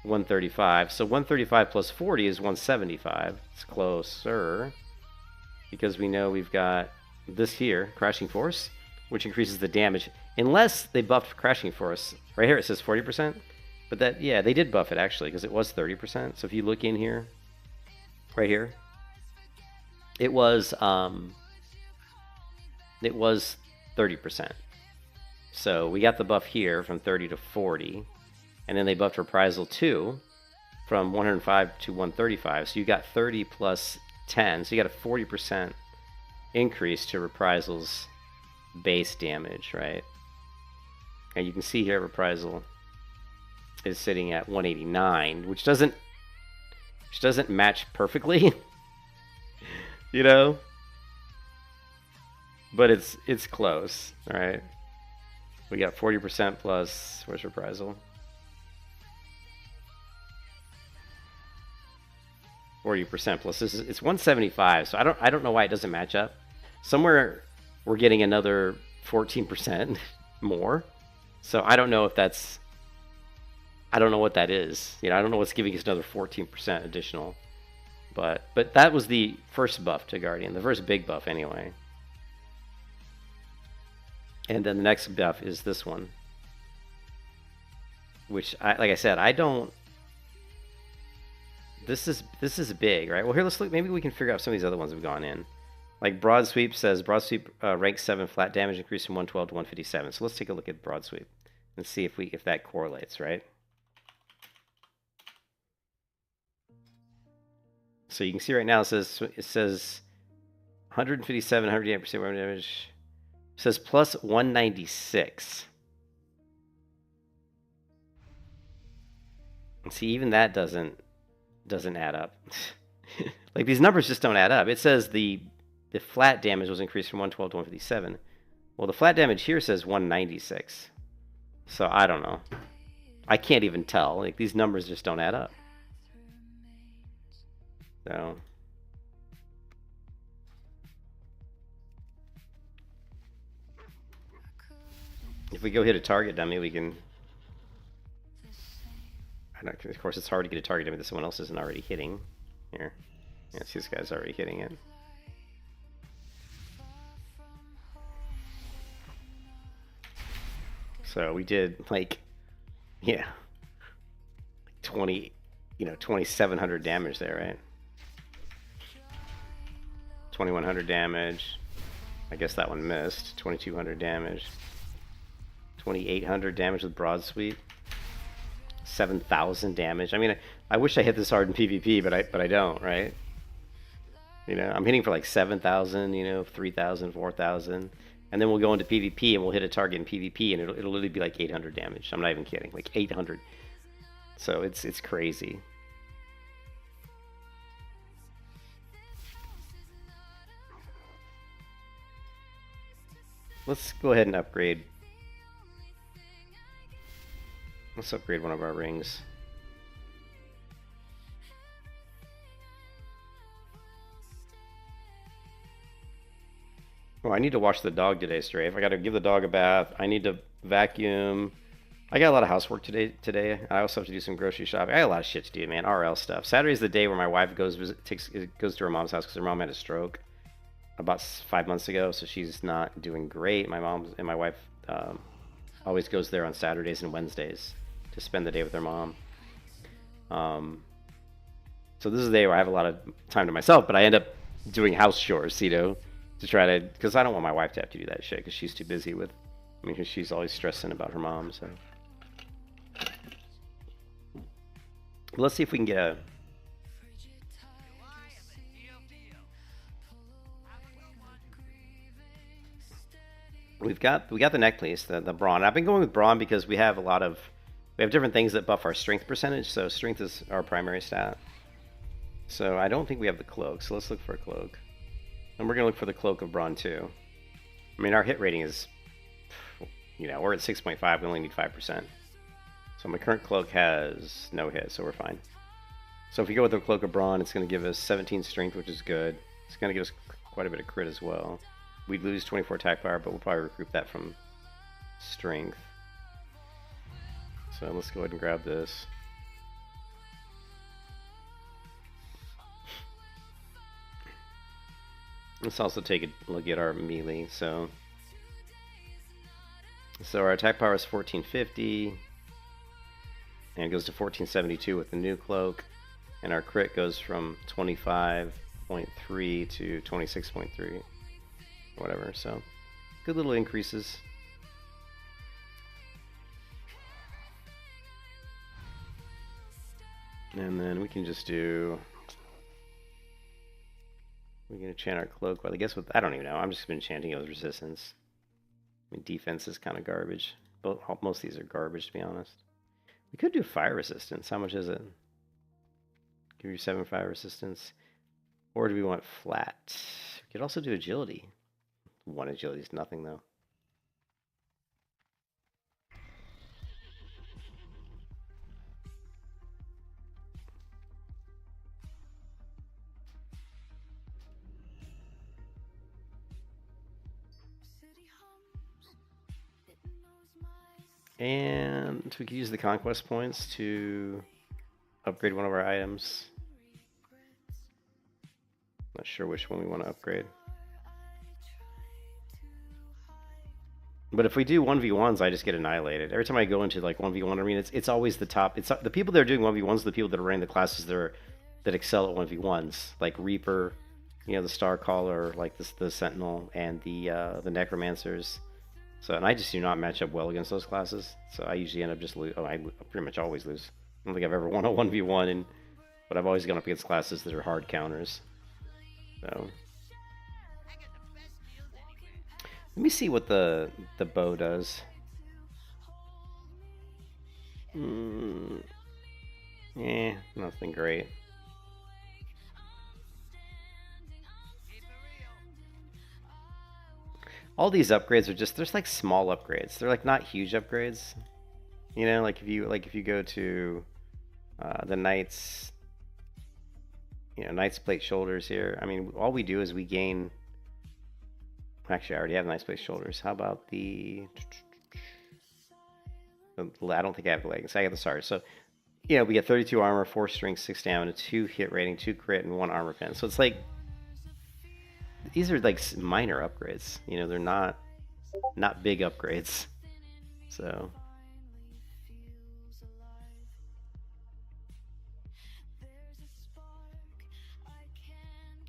135. So 135 plus 40 is 175. It's closer because we know we've got this here, Crashing Force, which increases the damage, unless they buffed Crashing Force. Right here it says 40%, but that, yeah, they did buff it actually, because it was 30%. So if you look in here, right here, it was 30%. So we got the buff here from 30 to 40, and then they buffed Reprisal 2 from 105 to 135. So you got 30 plus 10, so you got a 40% increase to Reprisal's base damage, right? And you can see here Reprisal is sitting at 189, which doesn't match perfectly, you know, but it's close. All right, we got 40% plus, where's Reprisal? 40% plus, it's 175. So I don't know why it doesn't match up. Somewhere we're getting another 14% more. So I don't know if that's, I don't know what that is. You know, I don't know what's giving us another 14% additional. But that was the first buff to Guardian, the first big buff anyway. And then the next buff is this one, which like I said, I don't. This is big, right? Well, here, let's look. Maybe we can figure out some of these other ones that have gone in. Like Broad Sweep says, Broad Sweep rank 7 flat damage increased from 112 to 157. So let's take a look at Broad Sweep and see if that correlates, right? So you can see right now it says 157, 108% weapon damage. It says plus 196. And see, even that doesn't add up. Like, these numbers just don't add up. It says the flat damage was increased from 112 to 157. Well, the flat damage here says 196. So I don't know. I can't even tell. Like, these numbers just don't add up. So if we go hit a target dummy, we can. I don't. Of course, it's hard to get a target dummy that someone else isn't already hitting. Here, yeah, see, this guy's already hitting it. So we did like, yeah, 2,700 damage there, right? 2,100 damage. I guess that one missed. 2,200 damage. 2,800 damage with Broad Sweep. 7,000 damage. I mean, I wish I hit this hard in PvP, but I don't, right? You know, I'm hitting for like 7,000, 3,000, 4,000. And then we'll go into PvP and we'll hit a target in PvP and it'll literally be like 800 damage. I'm not even kidding. Like 800. So it's crazy. Let's go ahead and upgrade. Let's upgrade one of our rings. Oh, I need to wash the dog today, Strafe. I got to give the dog a bath. I need to vacuum. I got a lot of housework today. I also have to do some grocery shopping. I got a lot of shit to do, man. RL stuff. Saturday's the day where my wife goes to her mom's house because her mom had a stroke about 5 months ago, so she's not doing great. My mom and my wife always goes there on Saturdays and Wednesdays to spend the day with their mom. So this is the day where I have a lot of time to myself, but I end up doing house chores, to try to, because I don't want my wife to have to do that shit because she's too busy with, because she's always stressing about her mom. So let's see if we can get a. We got the neck piece, the brawn. I've been going with brawn because we have different things that buff our strength percentage. So strength is our primary stat. So I don't think we have the cloak. So let's look for a cloak, and we're gonna look for the cloak of brawn too. I mean, our hit rating is you know, we're at 6.5. We only need 5%. So my current cloak has no hit, so we're fine. So if we go with the Cloak of Brawn, it's going to give us 17 strength, which is good. It's going to give us quite a bit of crit as well. We'd lose 24 attack power, but we'll probably recoup that from strength. So let's go ahead and grab this. Let's also take a look at our melee. So our attack power is 1450. And it goes to 1472 with the new cloak. And our crit goes from 25.3 to 26.3. Whatever, so good little increases. And then we can just do... We're going to enchant our cloak. Well, I guess with... I don't even know. I'm just been enchanting it with resistance. I mean, defense is kind of garbage. Most of these are garbage, to be honest. We could do fire resistance. How much is it? Give you 7 fire resistance. Or do we want flat? We could also do agility. 1 agility is nothing, though. And we could use the conquest points to upgrade one of our items. Not sure which one we want to upgrade. But if we do 1v1s, I just get annihilated. Every time I go into like 1v1 arena, it's always the top. It's the people that are doing 1v1s, the people that are running the classes that excel at 1v1s, like Reaper, you know, the Star Caller, like the Sentinel, and the Necromancers. So, and I just do not match up well against those classes. So I usually end up just lose. Oh, I pretty much always lose. I don't think I've ever won a 1v1, but I've always gone up against classes that are hard counters. So let me see what the bow does. Nothing great. All these upgrades are just, there's like small upgrades. They're like not huge upgrades. You know, like if you go to the Knights, you know, Knight's Plate Shoulders here. I mean, all we do is we gain. Actually, I already have Knight's Plate Shoulders. How about the? I don't think I have the leggings. I have the SARS. So, you know, we get 32 armor, 4 strength, 6 stamina, 2 hit rating, 2 crit, and 1 armor pen. So it's like these are like minor upgrades. You know, they're not big upgrades. So.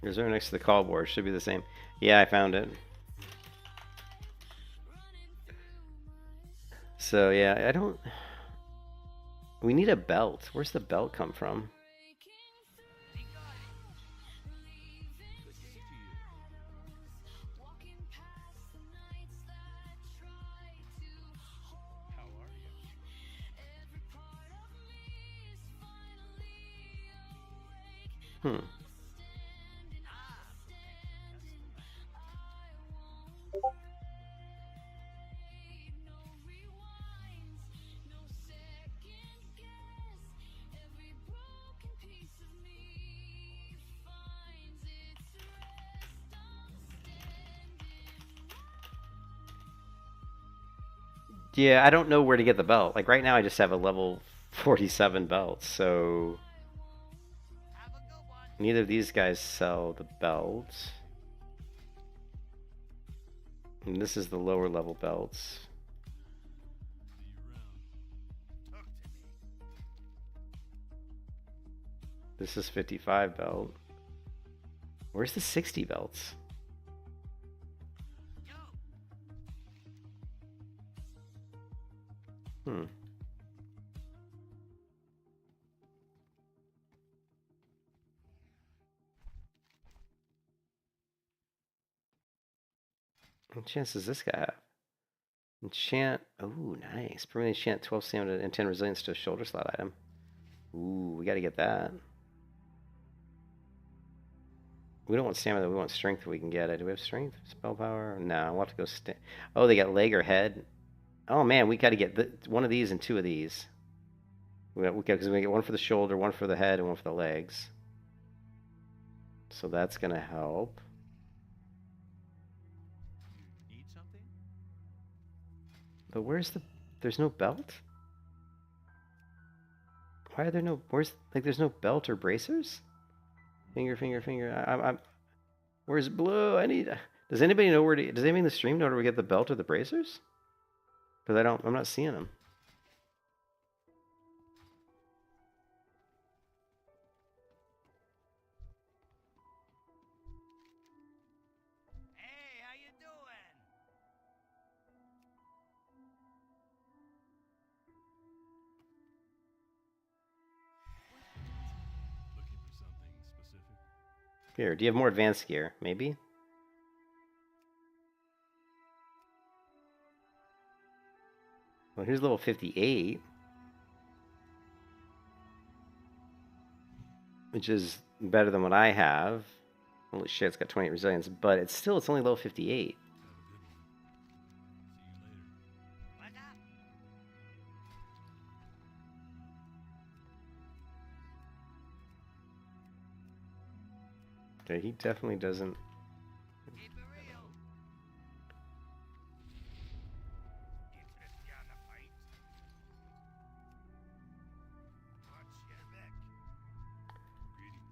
Reserve next to the call board. Should be the same. Yeah, I found it. So yeah, I don't... We need a belt. Where's the belt come from? Yeah, I don't know where to get the belt. Like right now I just have a level 47 belt, so neither of these guys sell the belt. And this is the lower level belts. This is 55 belt. Where's the 60 belts? What chance does this guy have? Enchant. Oh, nice. Permanently enchant 12 stamina and 10 resilience to a shoulder slot item. Ooh, we gotta get that. We don't want stamina, we want strength if we can get it. Do we have strength? Spell power? No, we'll have to go... Oh, they got leg or head? Oh man, we got to get one of these and two of these. Because we get one for the shoulder, one for the head, and one for the legs. So that's gonna help. You need something? But where's the? There's no belt. Why are there no? There's no belt or bracers? Finger, finger, finger. I'm. Where's blue? I need. Does anybody know where to? Does anybody in the stream know where we get the belt or the bracers? Because I'm not seeing them. Hey, how you doing? Looking for something specific? Here, do you have more advanced gear? Maybe? Well, here's level 58. Which is better than what I have. Holy shit, it's got 28 resilience, but it's only level 58. Have a good one. See you later. What's up? Okay, he definitely doesn't. Keep it real. Interested in a fight? Watch your back. Greetings.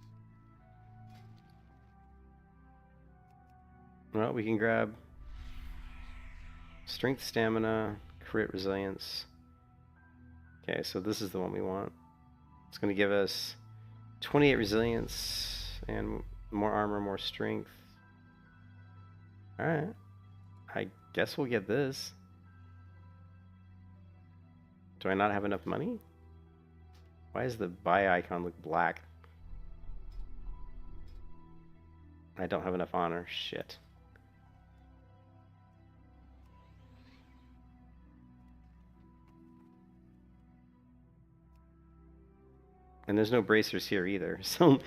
Well, we can grab strength, stamina, crit, resilience. Okay, so this is the one we want. It's going to give us 28 resilience and more armor, more strength. Alright. I guess we'll get this. Do I not have enough money? Why does the buy icon look black? I don't have enough honor. Shit. And there's no bracers here either. So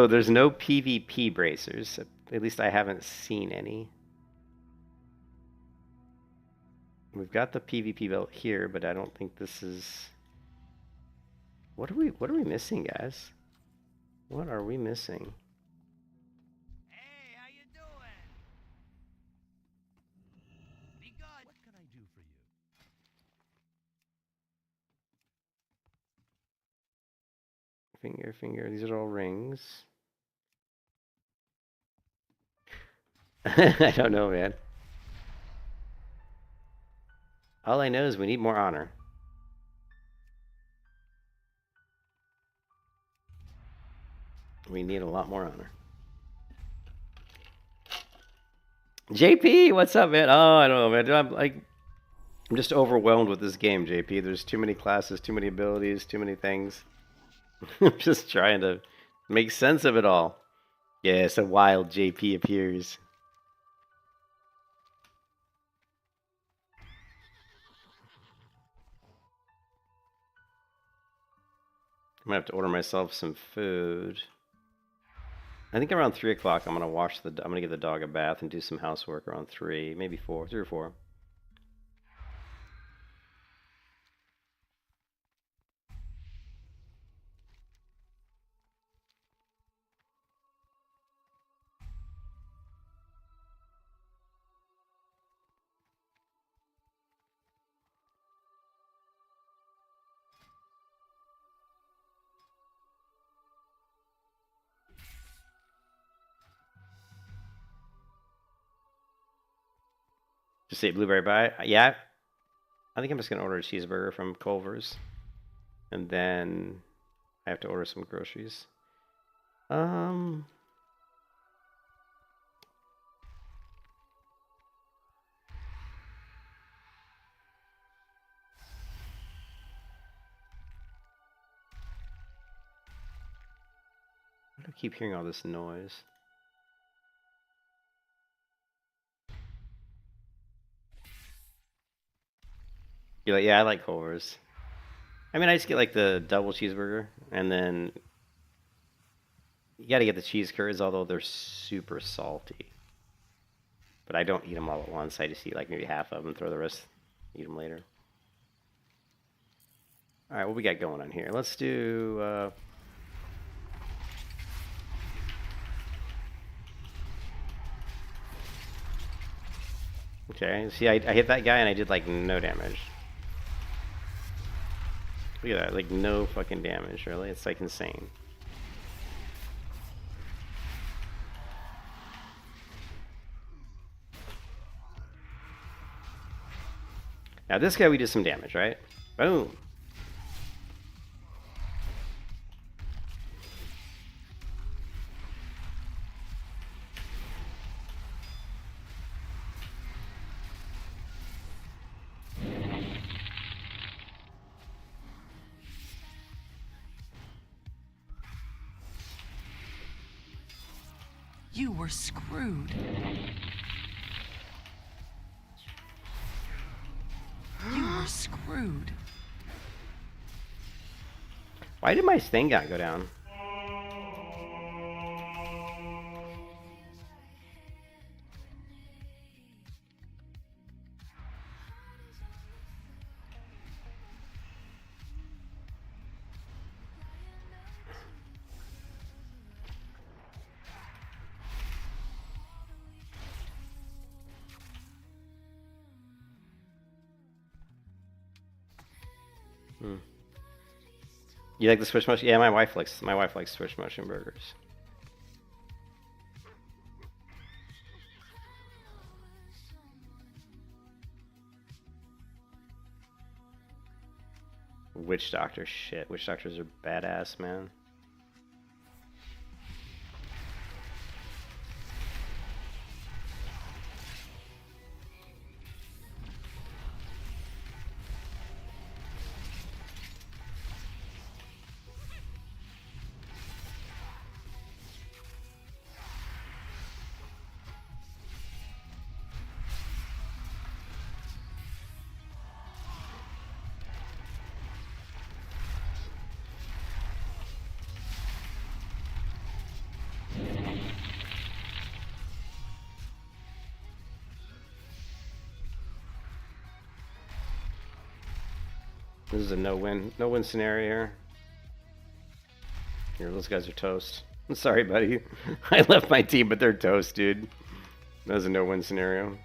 there's no PvP bracers. At least I haven't seen any. We've got the PvP belt here, but I don't think this is... What are we missing, guys? What are we missing? Hey, how you doing? Be good. What can I do for you? Finger, finger. These are all rings. I don't know, man. All I know is we need more honor. We need a lot more honor. JP, what's up, man? Oh, I don't know, man. I'm just overwhelmed with this game, JP. There's too many classes, too many abilities, too many things. I'm just trying to make sense of it all. Yes, a wild JP appears. I'm gonna have to order myself some food. I think around 3 o'clock I'm gonna give the dog a bath and do some housework around 3, maybe 4, 3 or 4. Just say blueberry pie. Yeah. I think I'm just gonna order a cheeseburger from Culver's. And then I have to order some groceries. I keep hearing all this noise. You're like, yeah, I like Culver's. I mean, I just get like the double cheeseburger, and then you gotta get the cheese curds, although they're super salty. But I don't eat them all at once. I just eat like maybe half of them, throw the rest Eat them later. Alright, what we got going on here? Let's do... Okay, see, I hit that guy and I did, like, no damage. Look at that, like, no fucking damage, really. It's, like, insane. Now, this guy, we did some damage, right? Boom. You were screwed. You were screwed. Why did my thing go down? You like the Swiss motion? Yeah, my wife likes Swiss motion burgers. Witch doctor, shit. Witch doctors are badass, man. This is a no-win scenario here. Here, those guys are toast. I'm sorry, buddy. I left my team, but they're toast, dude. That was a no-win scenario.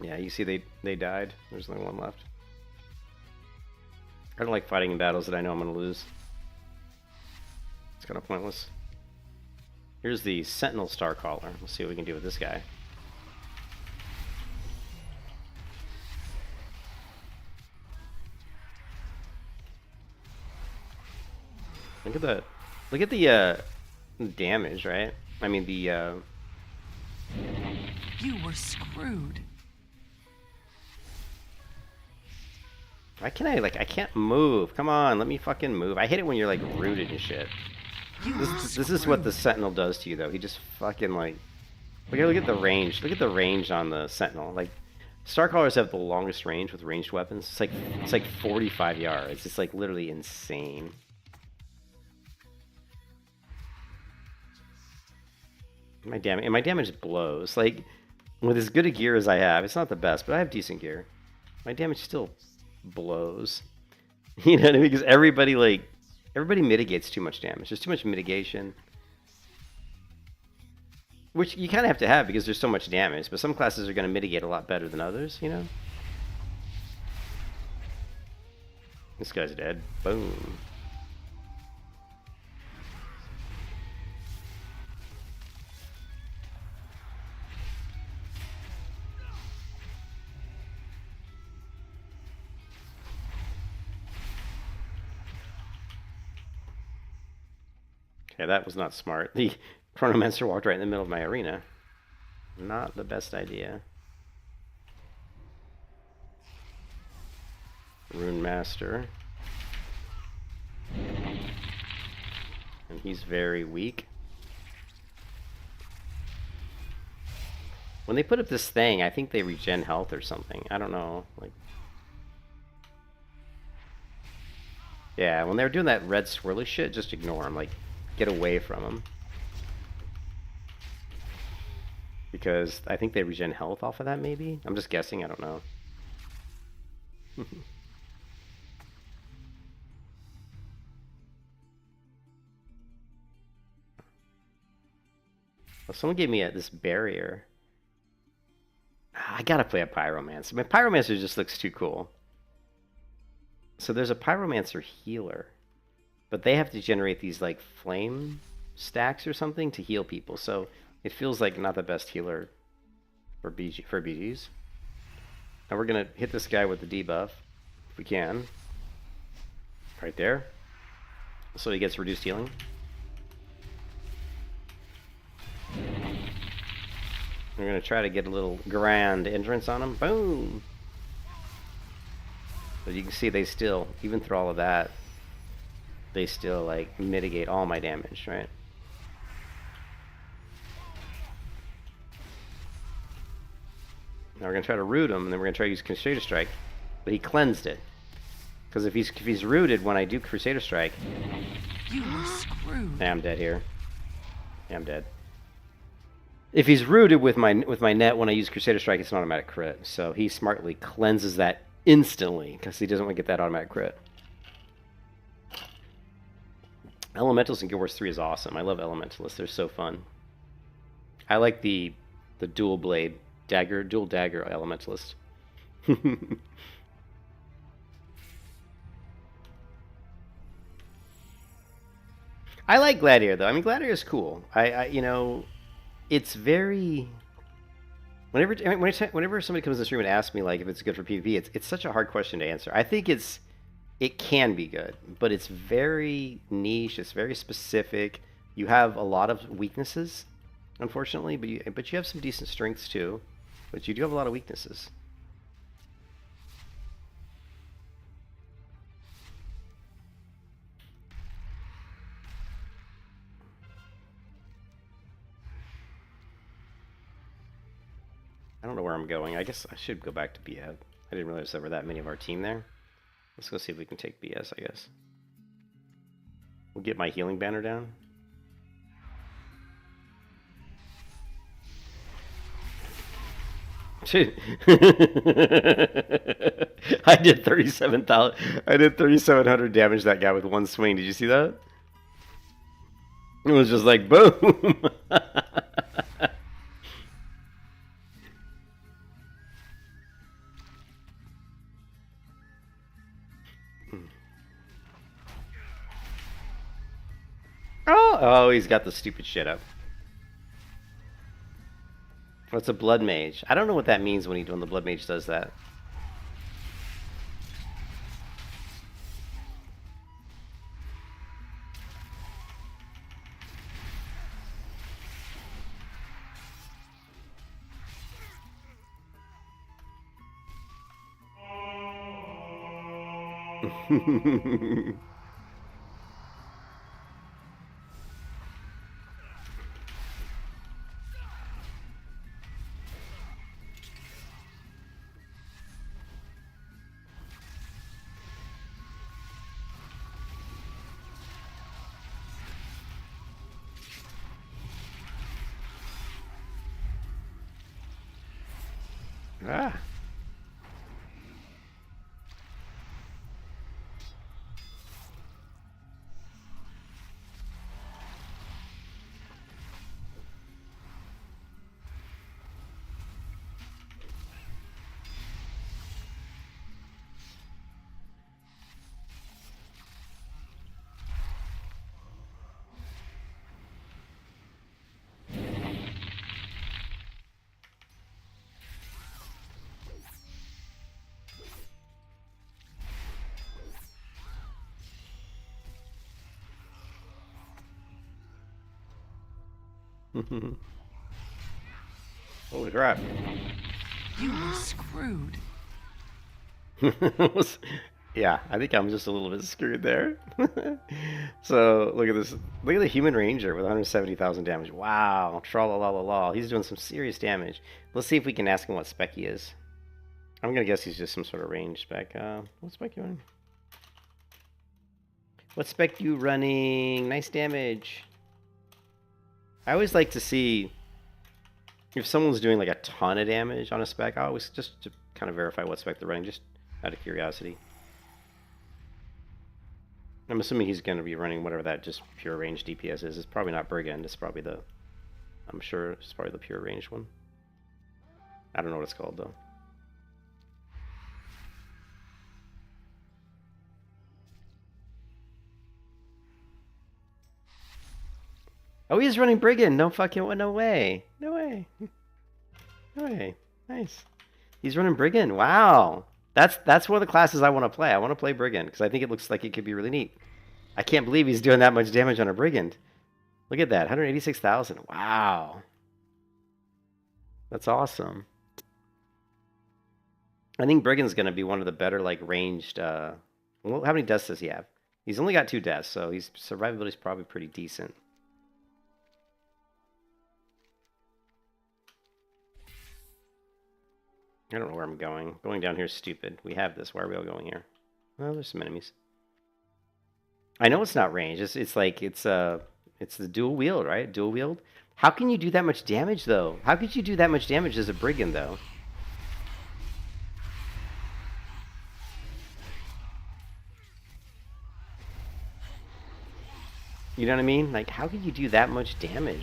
Yeah, you see they died. There's only one left. I don't like fighting in battles that I know I'm going to lose. It's kind of pointless. Here's the Sentinel Starcaller. Let's see what we can do with this guy. Look at the damage, right? I mean the You were screwed. why can't I can't move. Come on, let me fucking move. I hate it when you're like rooted and shit. This is what the Sentinel does to you though. He just fucking like look at the range. Look at the range on the Sentinel. Like Starcallers have the longest range with ranged weapons. It's like 45 yards. It's like literally insane. My damage blows. Like, with as good a gear as I have, it's not the best, but I have decent gear. My damage still blows. You know what I mean? Because everybody mitigates too much damage. There's too much mitigation. Which you kind of have to have because there's so much damage, but some classes are going to mitigate a lot better than others, you know? This guy's dead. Boom. Okay, that was not smart. The Chronomancer walked right in the middle of my arena. Not the best idea. Rune Master. And he's very weak. When they put up this thing, I think they regen health or something. I don't know. Like, yeah, when they were doing that red swirly shit, just ignore them. Like, get away from them. Because I think they regen health off of that, maybe? I'm just guessing, I don't know. Well, someone gave me this barrier. I gotta play a Pyromancer. I mean, Pyromancer just looks too cool. So there's a Pyromancer healer. But they have to generate these, like, flame stacks or something to heal people. So it feels like not the best healer for BGs. Now we're gonna hit this guy with the debuff, if we can. Right there. So he gets reduced healing. We're gonna try to get a little grand entrance on him. Boom! But you can see they still, even through all of that, they still like mitigate all my damage, right? Now we're gonna try to root him, and then we're gonna try to use Crusader Strike, but he cleansed it. Because if he's rooted when I do Crusader Strike, You were screwed. I'm dead here. Yeah, I'm dead. If he's rooted with my net when I use Crusader Strike, it's an automatic crit. So he smartly cleanses that instantly because he doesn't want to get that automatic crit. Elementals in Guild Wars 3 is awesome. I love Elementalists. They're so fun. I like the dual blade dagger, dual dagger Elementalist. I like Gladiator though. I mean, Gladiator is cool. You know, it's very. Whenever somebody comes in this room and asks me like if it's good for PvP, it's such a hard question to answer. I think it can be good, but it's very niche. It's very specific. You have a lot of weaknesses, unfortunately, but you have some decent strengths too. But you do have a lot of weaknesses. I don't know where I'm going. I guess I should go back to BS. I didn't realize there were that many of our team there. Let's go see if we can take BS, I guess. We'll get my healing banner down. I did 37,000. I did 3,700 damage to that guy with one swing. Did you see that? It was just like boom. Oh, he's got the stupid shit up. Oh, it's a blood mage. I don't know what that means when the blood mage does that. Ah. Holy crap. You were screwed. Yeah, I think I'm just a little bit screwed there. So, look at this. Look at the Human Ranger with 170,000 damage. Wow. Tra-la-la-la-la. He's doing some serious damage. Let's see if we can ask him what spec he is. I'm going to guess he's just some sort of range spec. What spec you running? What spec you running? Nice damage. I always like to see... if someone's doing like a ton of damage on a spec, I always just to kind of verify what spec they're running, just out of curiosity. I'm assuming he's going to be running whatever that just pure range DPS is. It's probably not Brigand. It's probably the, I'm sure it's probably the pure range one. I don't know what it's called though. Oh, he's running Brigand. No fucking, no way. No way. No way. Nice. He's running Brigand. Wow. That's one of the classes I want to play. I want to play Brigand because I think it looks like it could be really neat. I can't believe he's doing that much damage on a Brigand. Look at that. 186,000. Wow. That's awesome. I think Brigand's going to be one of the better, like, ranged... well, how many deaths does he have? He's only got 2 deaths, so his survivability is probably pretty decent. I don't know where I'm going. Going down here is stupid. We have this. Why are we all going here? Well, there's some enemies. I know it's not range. It's like it's the dual wield, right? Dual wield. How can you do that much damage though? How could you do that much damage as a Brigand though? You know what I mean? Like, how could you do that much damage?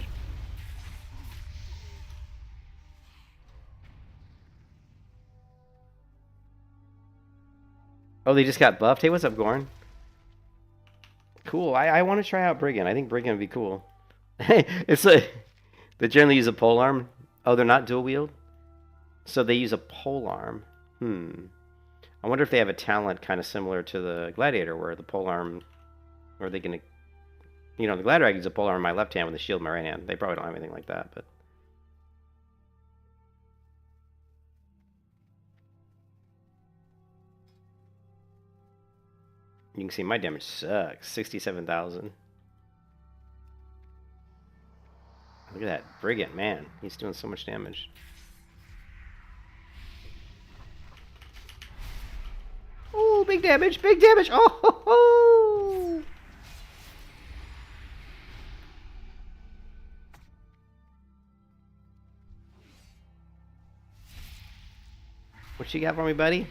Oh, they just got buffed? Hey, what's up, Gorn? Cool. I want to try out Brigand. I think Brigand would be cool. It's like... They generally use a polearm. Oh, they're not dual wield? So they use a polearm. I wonder if they have a talent kind of similar to the Gladiator, where the polearm... Or are they going to... You know, the Gladiator, I use a polearm in my left hand with a shield in my right hand. They probably don't have anything like that, but... You can see my damage sucks. 67,000. Look at that Brigand, man. He's doing so much damage. Oh, big damage, big damage. Oh, ho, ho. What you got for me, buddy?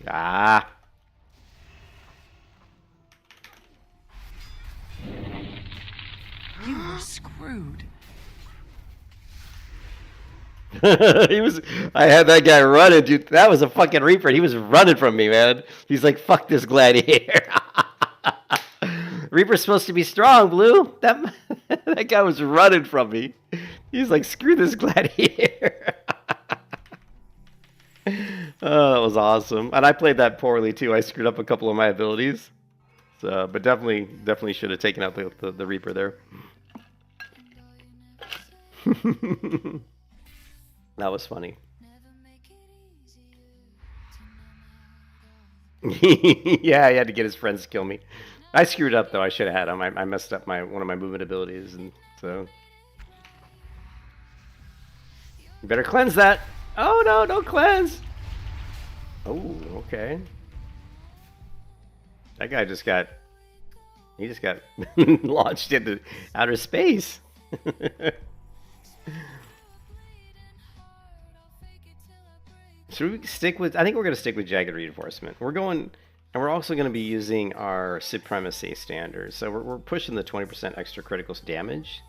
Ah. You were screwed. I had that guy running, dude. That was a fucking Reaper. He was running from me, man. He's like, fuck this Gladiator. Reaper's supposed to be strong, Blue. That guy was running from me. He's like, screw this Gladiator. Oh, that was awesome. And I played that poorly too. I screwed up a couple of my abilities. So, but definitely should have taken out the Reaper there. That was funny. Yeah, he had to get his friends to kill me. I screwed up though. I should have had him. I messed up one of my movement abilities, and so you better cleanse that. Oh no, don't cleanse. Oh, okay. That guy just got launched into outer space. Should we stick with... I think we're going to stick with Jagged Reinforcement. We're going... And we're also going to be using our Supremacy standards. So we're pushing the 20% extra critical damage.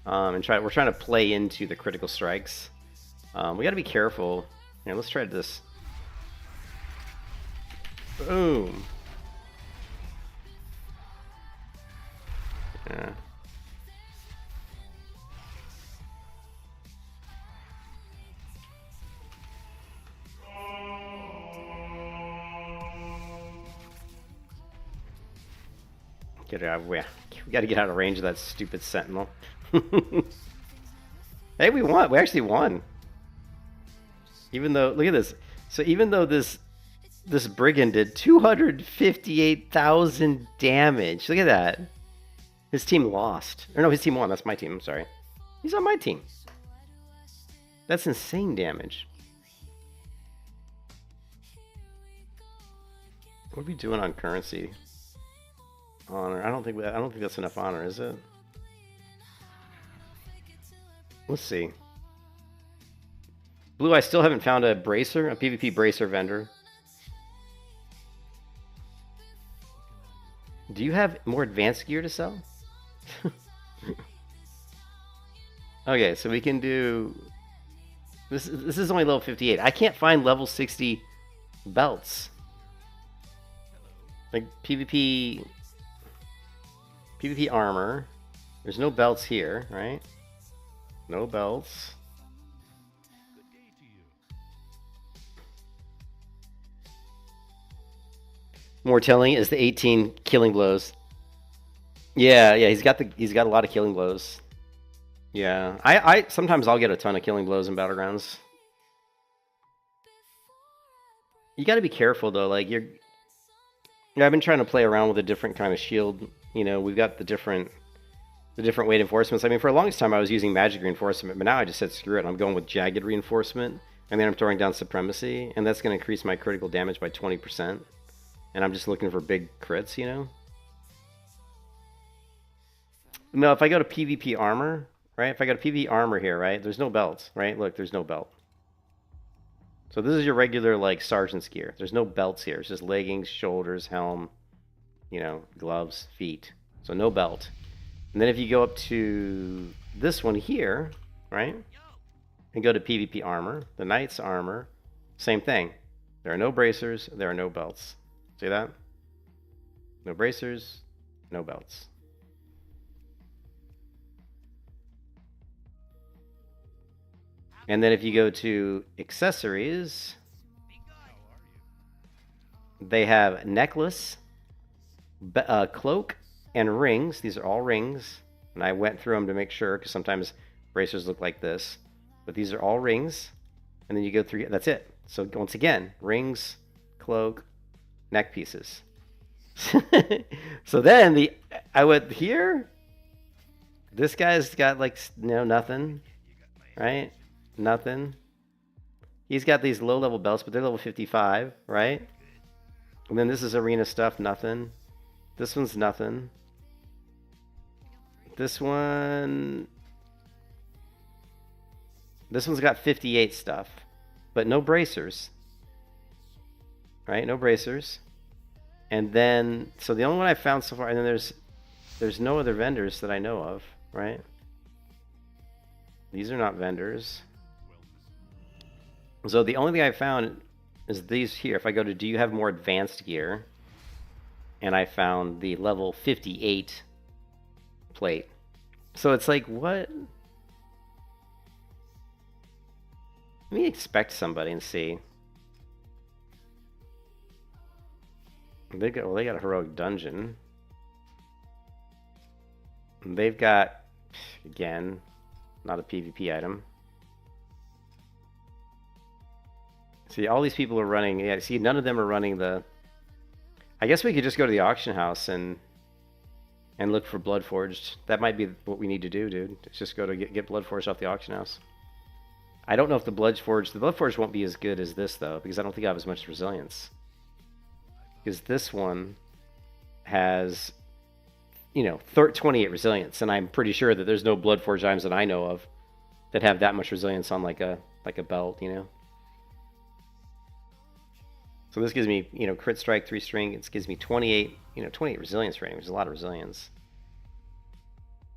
And we're trying to play into the critical strikes. We got to be careful. Here, let's try this. Boom. Yeah. Get out of way. We gotta get out of range of that stupid sentinel. Hey, we won. We actually won. Even though, look at this. So even though this brigand did 258,000 damage. Look at that. His team lost. Or no, his team won. That's my team. I'm sorry. He's on my team. That's insane damage. What are we doing on currency? Honor. I don't think that's enough honor, is it? Let's see. Blue, I still haven't found a bracer, a PvP bracer vendor. Do you have more advanced gear to sell? Okay, so we can do this is only level 58. I can't find level 60 belts. Like PvP armor. There's no belts here, right? No belts. More telling is the 18 killing blows. Yeah, he's got a lot of killing blows. Yeah, I sometimes I'll get a ton of killing blows in battlegrounds. You got to be careful though. Like I've been trying to play around with a different kind of shield. You know, we've got the different weight reinforcements. I mean, for the longest time I was using magic reinforcement, but now I just said screw it. I'm going with jagged reinforcement, and then I'm throwing down supremacy, and that's going to increase my critical damage by 20%. And I'm just looking for big crits, you know? No, if I go to PvP armor, right? If I go to PvP armor here, right? There's no belts, right? Look, there's no belt. So this is your regular, like, sergeant's gear. There's no belts here. It's just leggings, shoulders, helm, you know, gloves, feet. So no belt. And then if you go up to this one here, right? And go to PvP armor, the knight's armor, same thing. There are no bracers, there are no belts. See that? No bracers, no belts. And then if you go to accessories, they have necklace, cloak, and rings. These are all rings. And I went through them to make sure, because sometimes bracers look like this. But these are all rings. And then you go through, that's it. So once again, rings, cloak, neck pieces. So then I went here. This guy's got like nothing, right? Nothing. He's got these low level belts, but they're level 55, right? And then this is arena stuff, nothing. This one's nothing. This one's got 58 stuff, but no bracers. Right? No bracers. And then, so the only one I found so far, and then there's no other vendors that I know of, right? These are not vendors. So the only thing I found is these here. If I go to, do you have more advanced gear? And I found the level 58 plate. So it's like, what? Let me expect somebody and see. They got a heroic dungeon. They've got, again, not a PvP item. See, all these people are running. Yeah, see, none of them are running the. I guess we could just go to the auction house and look for Bloodforged. That might be what we need to do, dude. Let's just go to get Bloodforged off the auction house. I don't know if the Bloodforged won't be as good as this though, because I don't think I have as much resilience. Because this one has, you know, 28 resilience, and I'm pretty sure that there's no Bloodforged items that I know of that have that much resilience on like a belt, you know. So this gives me, you know, crit strike, 3 string. It gives me 28, you know, 28 resilience rating, which is a lot of resilience.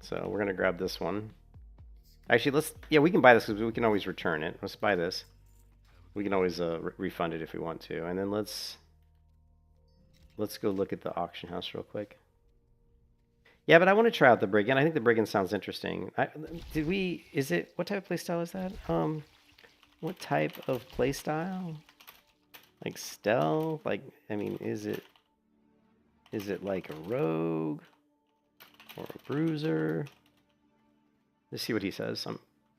So we're gonna grab this one. Actually, we can buy this because we can always return it. Let's buy this. We can always refund it if we want to, and then let's go look at the auction house real quick. Yeah, but I want to try out the Brigand. I think the Brigand sounds interesting. What type of playstyle is that? What type of playstyle? Like stealth? Like, I mean, is it like a rogue? Or a bruiser. Let's see what he says.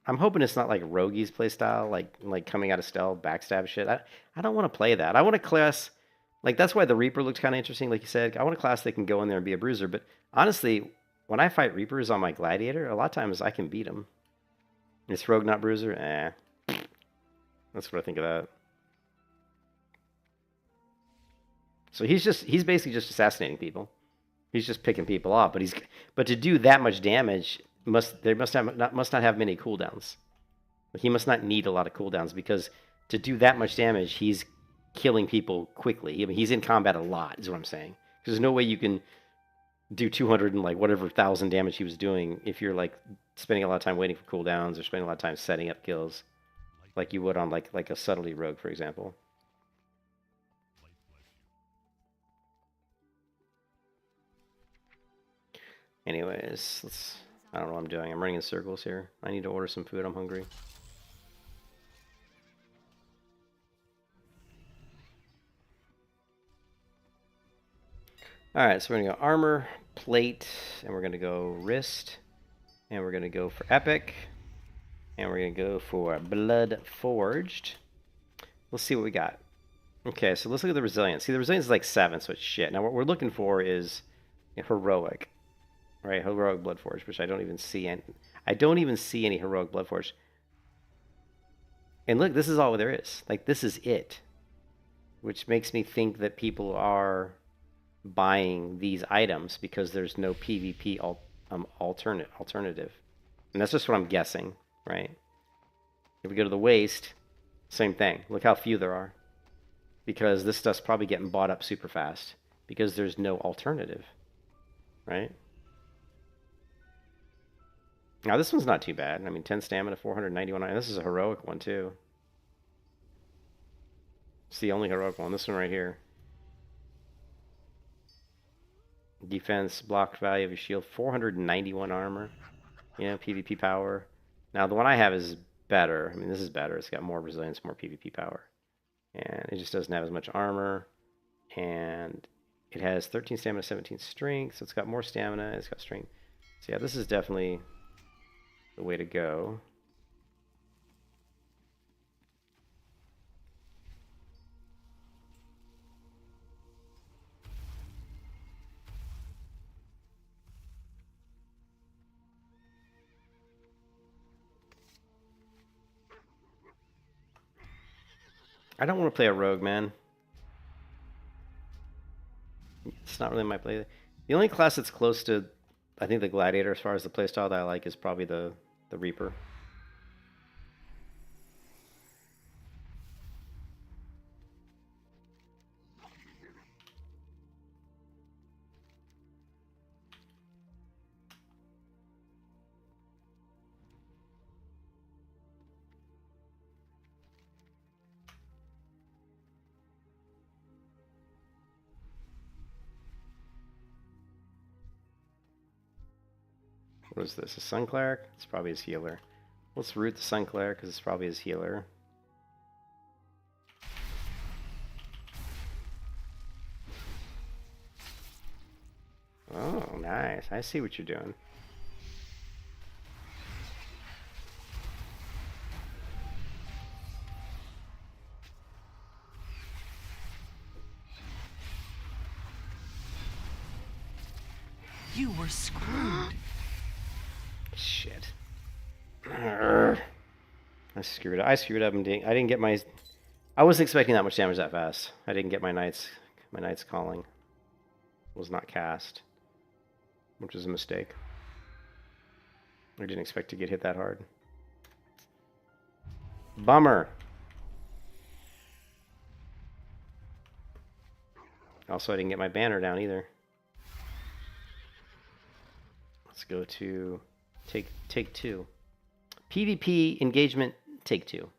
I'm hoping it's not like Rogue's playstyle, like coming out of stealth, backstab shit. I don't want to play that. I want a class, like that's why the Reaper looked kind of interesting, like you said. I want a class that can go in there and be a bruiser. But honestly, when I fight Reapers on my Gladiator, a lot of times I can beat them. It's Rogue, not bruiser? That's what I think of that. So he's basically just assassinating people. He's just picking people off, but to do that much damage, must not have many cooldowns. He must not need a lot of cooldowns, because to do that much damage, he's killing people quickly. I mean, he's in combat a lot, is what I'm saying. There's no way you can do 200 and like whatever 1,000 damage he was doing if you're like spending a lot of time waiting for cooldowns or spending a lot of time setting up kills, like you would on like a subtlety rogue, for example. Anyways, I don't know what I'm doing. I'm running in circles here. I need to order some food. I'm hungry. Alright, so we're going to go armor, plate, and we're going to go wrist, and we're going to go for epic, and we're going to go for blood forged. Let's see what we got. Okay, so let's look at the resilience. See, the resilience is like 7, so it's shit. Now what we're looking for is heroic. Right, heroic Bloodforge, which I don't even see any. I don't even see any heroic Bloodforge. And look, this is all there is. Like, this is it. Which makes me think that people are buying these items because there's no PvP alternative. And that's just what I'm guessing, right? If we go to the waste, same thing. Look how few there are. Because this stuff's probably getting bought up super fast. Because there's no alternative, right? Now, this one's not too bad. I mean, 10 stamina, 491. And this is a heroic one, too. It's the only heroic one. This one right here. Defense, block value of your shield, 491 armor. PvP power. Now, the one I have is better. I mean, this is better. It's got more resilience, more PvP power. And it just doesn't have as much armor. And it has 13 stamina, 17 strength. So it's got more stamina. It's got strength. So yeah, this is definitely the way to go. I don't want to play a rogue, man. It's not really my play. The only class that's close to, I think, the Gladiator as far as the playstyle that I like is probably the Reaper. What is this? A Sun Cleric? It's probably his healer. Let's root the Sun Cleric because it's probably his healer. Oh, nice. I see what you're doing. You were screwed. Shit. I screwed up. I didn't get my... I wasn't expecting that much damage that fast. I didn't get my Knight's Calling. Was not cast. Which was a mistake. I didn't expect to get hit that hard. Bummer. Also, I didn't get my banner down either. Let's go to take 2. PvP engagement, take 2.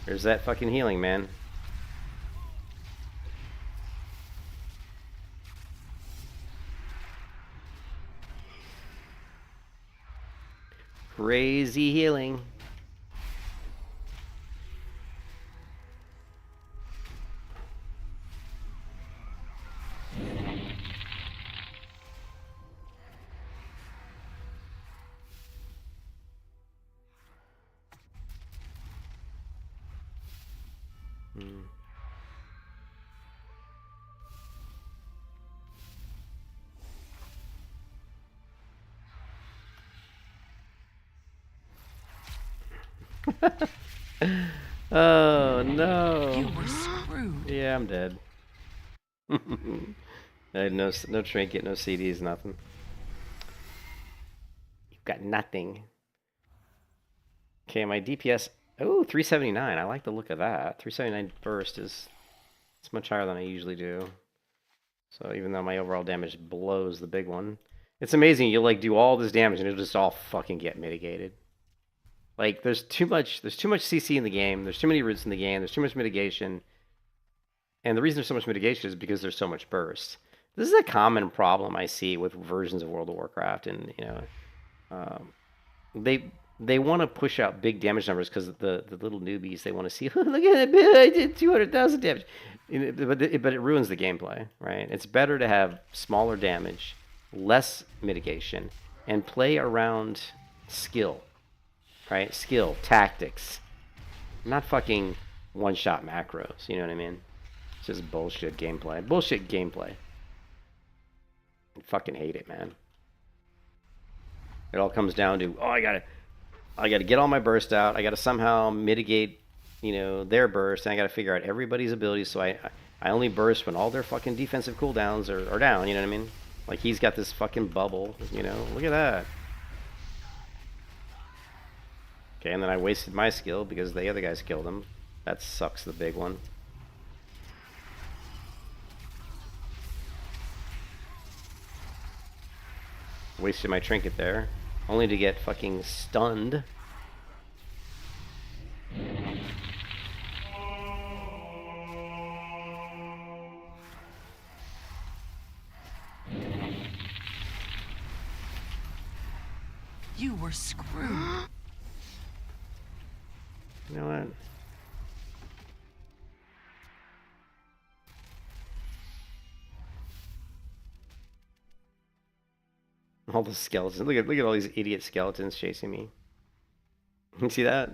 There's that fucking healing, man. Crazy healing. Oh no. You were screwed. Yeah, I'm dead. I had no trinket, no CDs, nothing. You've got nothing. Okay, my DPS. Oh, 379. I like the look of that. 379 burst is it's much higher than I usually do. So even though my overall damage blows the big one, it's amazing. You'll like do all this damage and it'll just all fucking get mitigated. Like there's too much CC in the game. There's too many roots in the game. There's too much mitigation. And the reason there's so much mitigation is because there's so much burst. This is a common problem I see with versions of World of Warcraft, and you know, they want to push out big damage numbers because the little newbies, they want to see, look at that, I did 200,000 damage. But it ruins the gameplay, right? It's better to have smaller damage, less mitigation, and play around skill, right? Skill, tactics, not fucking one-shot macros, you know what I mean? It's just bullshit gameplay. Bullshit gameplay. I fucking hate it, man. It all comes down to, oh, I gotta get all my burst out. I gotta somehow mitigate, you know, their burst, and I gotta figure out everybody's abilities. So I only burst when all their fucking defensive cooldowns are down. You know what I mean? Like he's got this fucking bubble. You know, look at that. Okay, and then I wasted my skill because the other guys killed him. That sucks. The big one. Wasted my trinket there, only to get fucking stunned. You were screwed. You know what? All the skeletons. Look at all these idiot skeletons chasing me. You see that?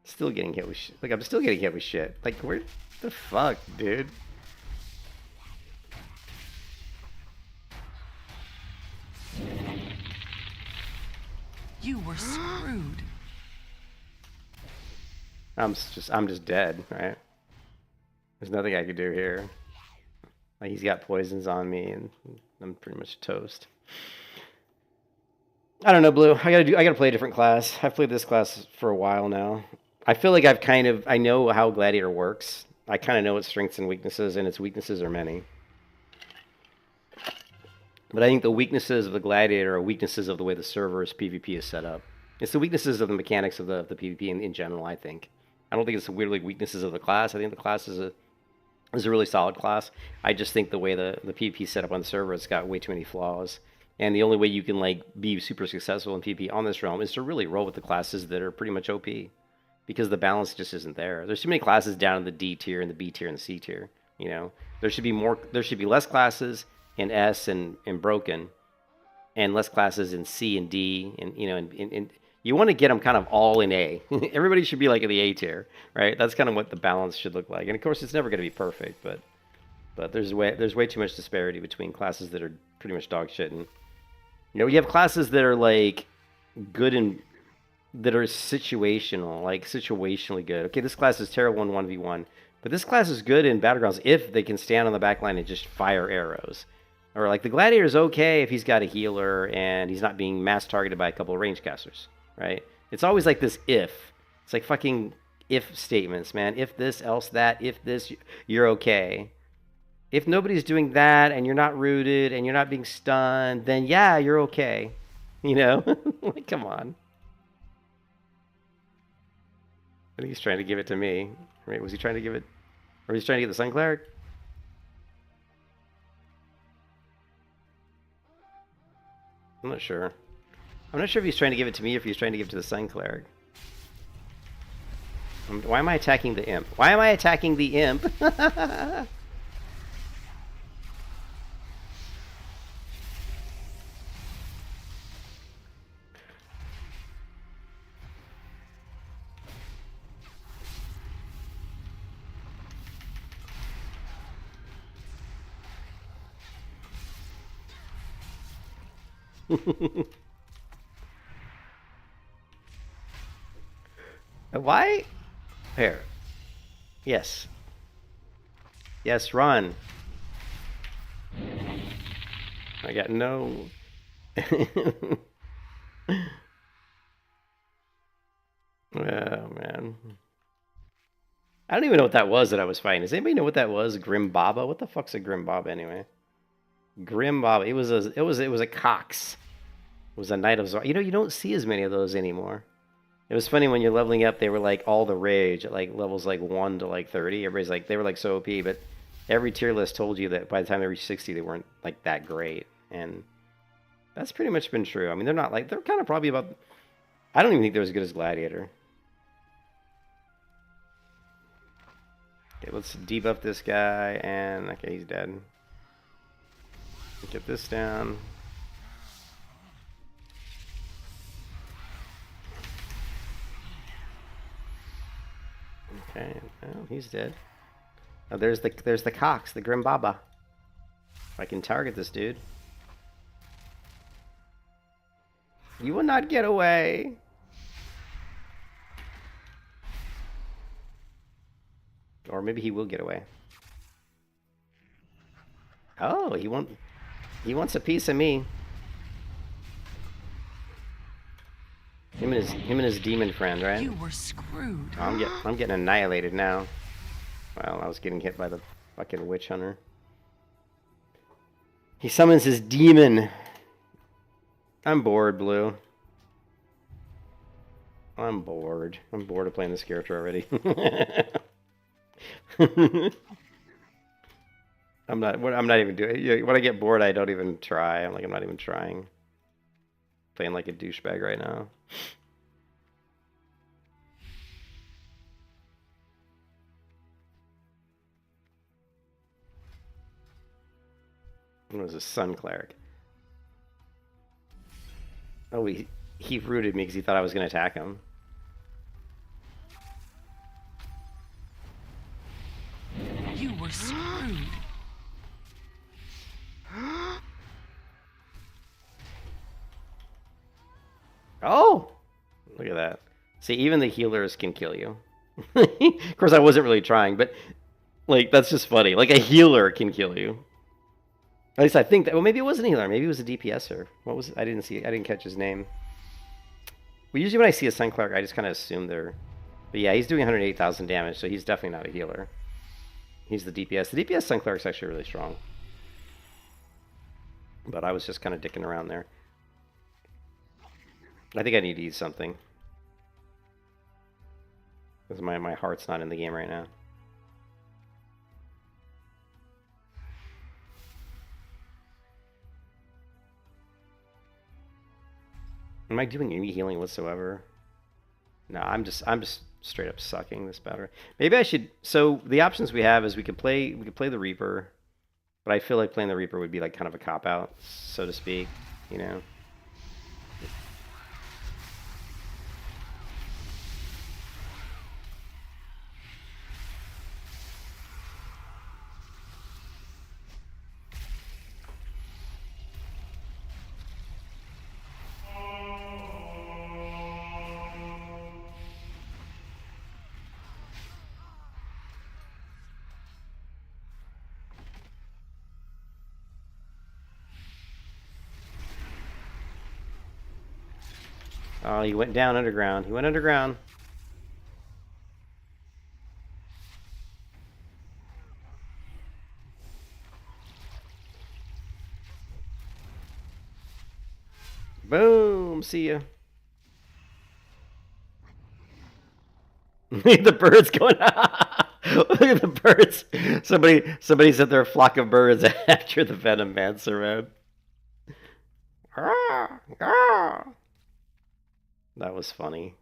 Still getting hit with shit. Like I'm still getting hit with shit. Like where the fuck, dude? You were screwed. I'm just dead, right? There's nothing I could do here. Like he's got poisons on me, and I'm pretty much toast. I don't know, Blue. I gotta play a different class. I've played this class for a while now. I feel like I know how Gladiator works. I kind of know its strengths and weaknesses, and its weaknesses are many. But I think the weaknesses of the Gladiator are weaknesses of the way the server's PvP is set up. It's the weaknesses of the mechanics of the PvP in general, I think. I don't think it's weirdly weaknesses of the class. I think the class is a really solid class. I just think the way the PvP is set up on the server, it's got way too many flaws. And the only way you can like be super successful in PvP on this realm is to really roll with the classes that are pretty much OP. Because the balance just isn't there. There's too many classes down in the D tier and the B tier and the C tier. You know, there should be less classes in S and Broken, and less classes in C and D, and you know, and you want to get them kind of all in A. Everybody should be like in the A tier, right? That's kind of what the balance should look like. And of course, it's never going to be perfect, but there's way too much disparity between classes that are pretty much dog shit, and you know, you have classes that are like good and that are situational, like situationally good. Okay, this class is terrible in 1v1, but this class is good in Battlegrounds if they can stand on the back line and just fire arrows. Or like the Gladiator is okay if he's got a healer and he's not being mass targeted by a couple of range casters, right? It's always like this if. It's like fucking if statements, man. If this, else that. If this, you're okay. If nobody's doing that and you're not rooted and you're not being stunned, then yeah, you're okay. You know? Like, come on. I think he's trying to give it to me. Right? Was he trying to give it? Or was he trying to get the Sun Cleric? I'm not sure. I'm not sure if he's trying to give it to me or if he's trying to give it to the Sun Cleric. Why am I attacking the imp? Why am I attacking the imp? Why? Here. Yes. Yes, run. I got no... Oh, man. I don't even know what that was that I was fighting. Does anybody know what that was? Grim Baba? What the fuck's a Grim Baba anyway? Grim Baba. It was a Cox. It was a Knight of Zor. You know, you don't see as many of those anymore. It was funny when you're leveling up, they were like all the rage at like levels like 1 to like 30. Everybody's like, they were like so OP, but every tier list told you that by the time they reached 60, they weren't like that great. And that's pretty much been true. I mean, they're not like, they're kind of probably about, I don't even think they're as good as Gladiator. Okay, let's debuff this guy, and okay, he's dead. Get this down. Okay, well, he's dead. Oh, there's the Cox, the Grim Baba. If I can target this dude. You will not get away. Or maybe he will get away. Oh, he wants a piece of me. Him and his demon friend, right? You were screwed. Oh, I'm getting annihilated now. Well, I was getting hit by the fucking witch hunter. He summons his demon. I'm bored, Blue. I'm bored. I'm bored of playing this character already. I'm not even doing. When I get bored, I don't even try. I'm not even trying. Playing like a douchebag right now. It was a Sun Cleric. Oh, he rooted me because he thought I was going to attack him. You were screwed. Oh! Look at that. See, even the healers can kill you. Of course, I wasn't really trying, but like that's just funny. Like a healer can kill you. At least I think that. Well, maybe it wasn't a healer. Maybe it was a DPSer. What was? I didn't catch his name. Well, usually when I see a Sun Cleric, I just kind of assume they're. But yeah, he's doing 108,000 damage, so he's definitely not a healer. He's the DPS. The DPS Sun Cleric's actually really strong. But I was just kind of dicking around there. I think I need to eat something. Because my heart's not in the game right now. Am I doing any healing whatsoever? No, I'm just straight up sucking this battle. Maybe I should. So the options we have is we could play the Reaper, but I feel like playing the Reaper would be like kind of a cop out, so to speak. You know. Oh, he went down underground. He went underground. Boom! See ya. The birds going. Look at the birds. Somebody sent their flock of birds after the Venom Mancer, man. That was funny.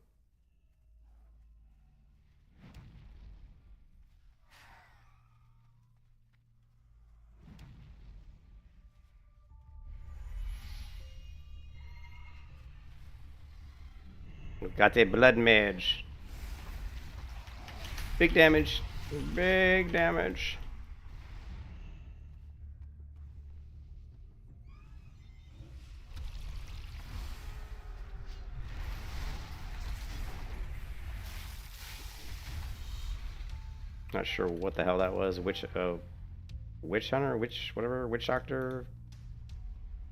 We've got a blood mage. Big damage. Big damage. Not sure what the hell that was. Witch hunter? Whatever? Witch doctor?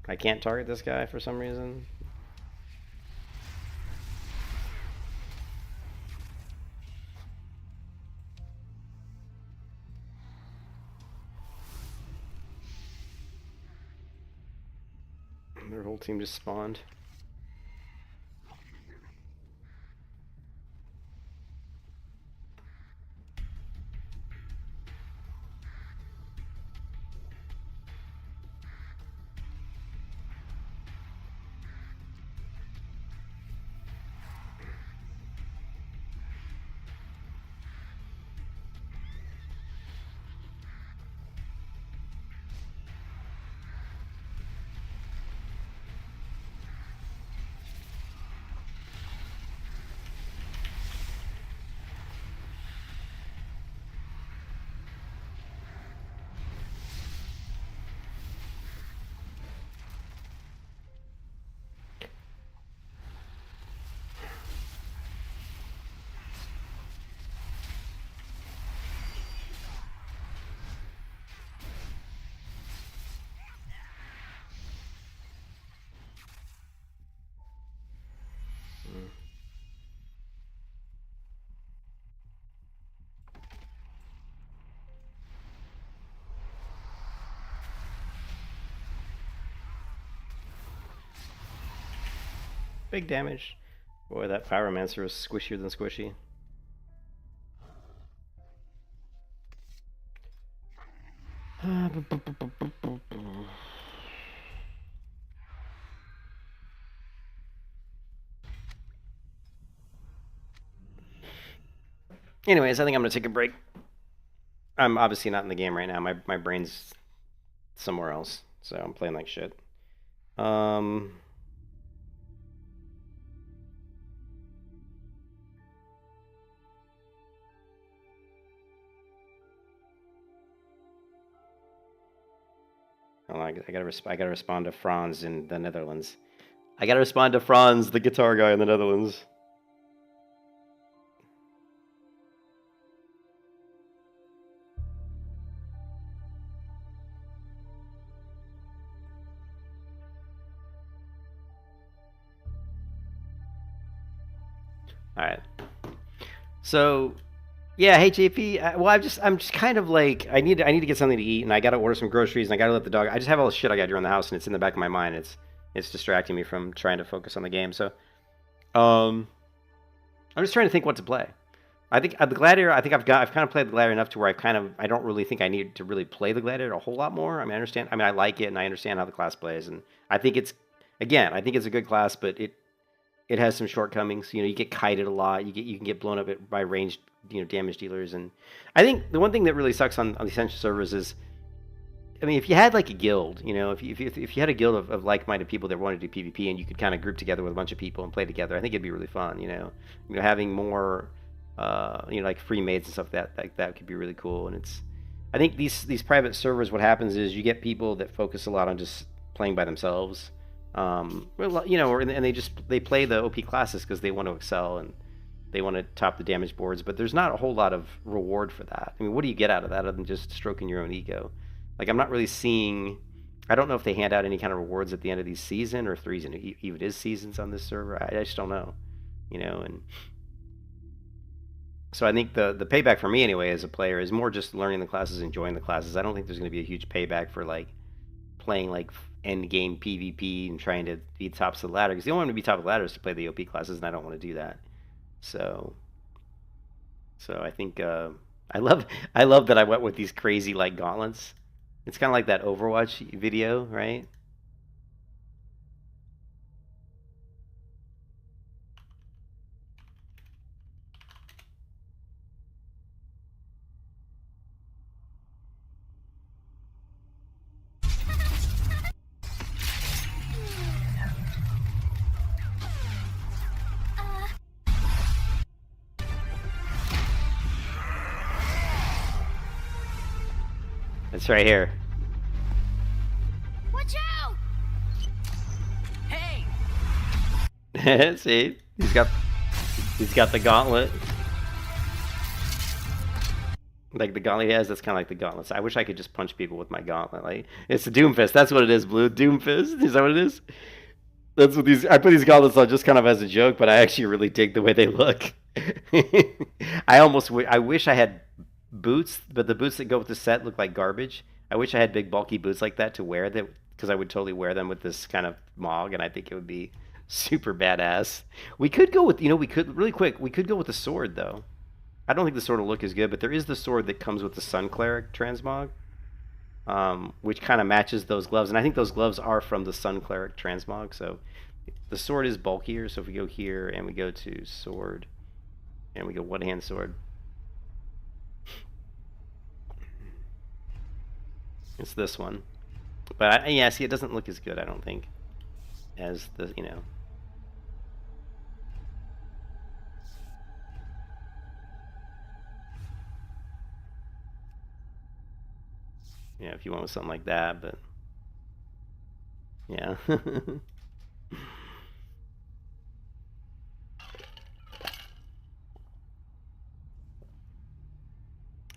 I can't target this guy for some reason. Their whole team just spawned. Big damage. Boy, that Pyromancer was squishier than squishy. Anyways, I think I'm gonna take a break. I'm obviously not in the game right now. My brain's somewhere else, so I'm playing like shit. I gotta respond to Franz in the Netherlands. I gotta respond to Franz, the guitar guy in the Netherlands. All right. So, yeah, hey JP. Well, I'm just kind of like I need to get something to eat, and I gotta order some groceries, and I gotta let the dog. I just have all this shit I gotta do around the house, and it's in the back of my mind. It's distracting me from trying to focus on the game. So, I'm just trying to think what to play. I think the Gladiator. I've kind of played the Gladiator enough to where I don't really think I need to really play the Gladiator a whole lot more. I mean, I understand. I mean, I like it, and I understand how the class plays, and I think it's a good class, but it has some shortcomings. You know, you get kited a lot. You can get blown up by ranged, damage dealers. And I think the one thing that really sucks on the Essential servers is, I mean, if you had like a guild, if you had a guild of like-minded people that wanted to do PvP, and you could kind of group together with a bunch of people and play together, I think it'd be really fun. Having more, like free maids and stuff that could be really cool. And I think these private servers, what happens is you get people that focus a lot on just playing by themselves. And they play the OP classes because they want to excel and they want to top the damage boards, but there's not a whole lot of reward for that. I mean, what do you get out of that other than just stroking your own ego? Like, I'm not really seeing. I don't know if they hand out any kind of rewards at the end of these season, or if there even is seasons on this server. I just don't know, and so I think the payback for me anyway as a player is more just learning the classes, enjoying the classes. I don't think there's going to be a huge payback for like playing like end game PvP and trying to be tops of the ladder, because the only one to be top of the ladder is to play the OP classes, and I don't want to do that. So So I think I love that I went with these crazy like gauntlets. It's kind of like that Overwatch video, right? It's right here. Watch out! Hey! See, he's got the gauntlet. Like the gauntlet he has, that's kind of like the gauntlets. I wish I could just punch people with my gauntlet. Like it's the Doomfist. That's what it is, Blue. Doomfist. Is that what it is? That's what these. I put these gauntlets on just kind of as a joke, but I actually really dig the way they look. I wish I had boots, but the boots that go with the set look like garbage. I wish I had big bulky boots like that to wear that, because I would totally wear them with this kind of mog, and I think it would be super badass. We could go with, we could really quick. We could go with the sword though. I don't think the sword will look as good, but there is the sword that comes with the Sun Cleric transmog, which kind of matches those gloves, and I think those gloves are from the Sun Cleric transmog. So the sword is bulkier. So if we go here and we go to sword, and we go one-hand sword, it's this one. But yeah, see, it doesn't look as good, I don't think, as the if you went with something like that, but yeah.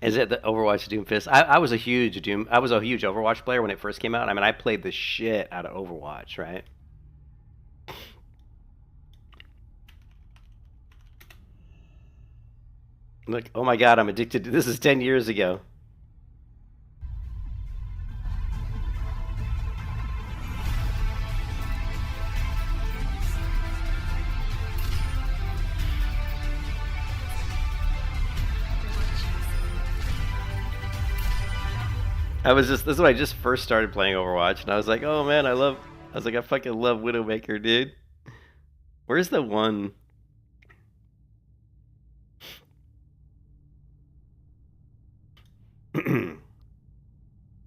Is it the Overwatch Doomfist? I was a huge Overwatch player when it first came out. I mean, I played the shit out of Overwatch, right? Look, oh my god, I'm addicted to this. Is 10 years ago. This is when I just first started playing Overwatch, and I was like, oh man, I fucking love Widowmaker, dude. Where's the one?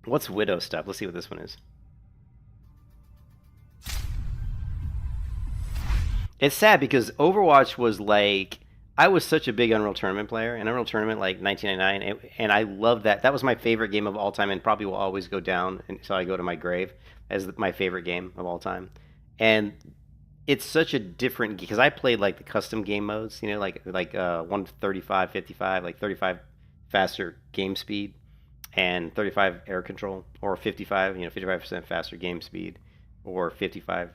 What's Widow stuff? Let's see what this one is. It's sad because Overwatch was like, I was such a big Unreal Tournament player, and Unreal Tournament like 1999, and I loved that. That was my favorite game of all time, and probably will always go down until I go to my grave as my favorite game of all time. And it's such a different, because I played like the custom game modes, like 135, 55, like 35 faster game speed, and 35 air control, or 55, 55% faster game speed, or 55,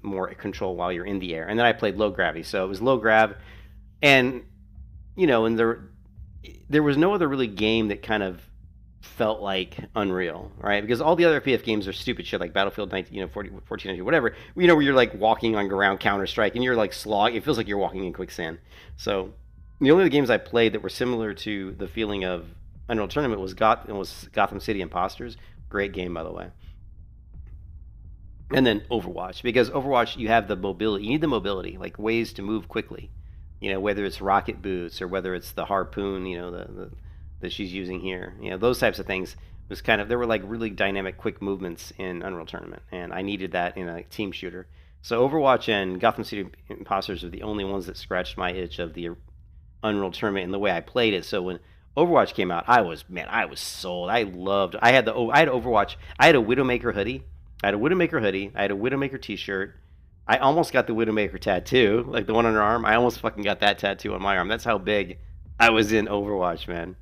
more control while you're in the air. And then I played low gravity, so it was low grav. And and there was no other really game that kind of felt like Unreal, right? Because all the other PF games are stupid shit, like Battlefield 1490, whatever. Where you're like walking on ground, Counter Strike, and you're like slog. It feels like you're walking in quicksand. So the only games I played that were similar to the feeling of Unreal Tournament was Gotham City Imposters. Great game, by the way. And then Overwatch, because Overwatch, you have the mobility. You need the mobility, like ways to move quickly. Whether it's rocket boots or whether it's the harpoon, that she's using here. Those types of things was there were like really dynamic, quick movements in Unreal Tournament, and I needed that in a team shooter. So Overwatch and Gotham City Imposters are the only ones that scratched my itch of the Unreal Tournament and the way I played it. So when Overwatch came out, I was sold. I had Overwatch. I had a Widowmaker hoodie. I had a Widowmaker t-shirt. I almost got the Widowmaker tattoo, like the one on her arm. I almost fucking got that tattoo on my arm. That's how big I was in Overwatch, man.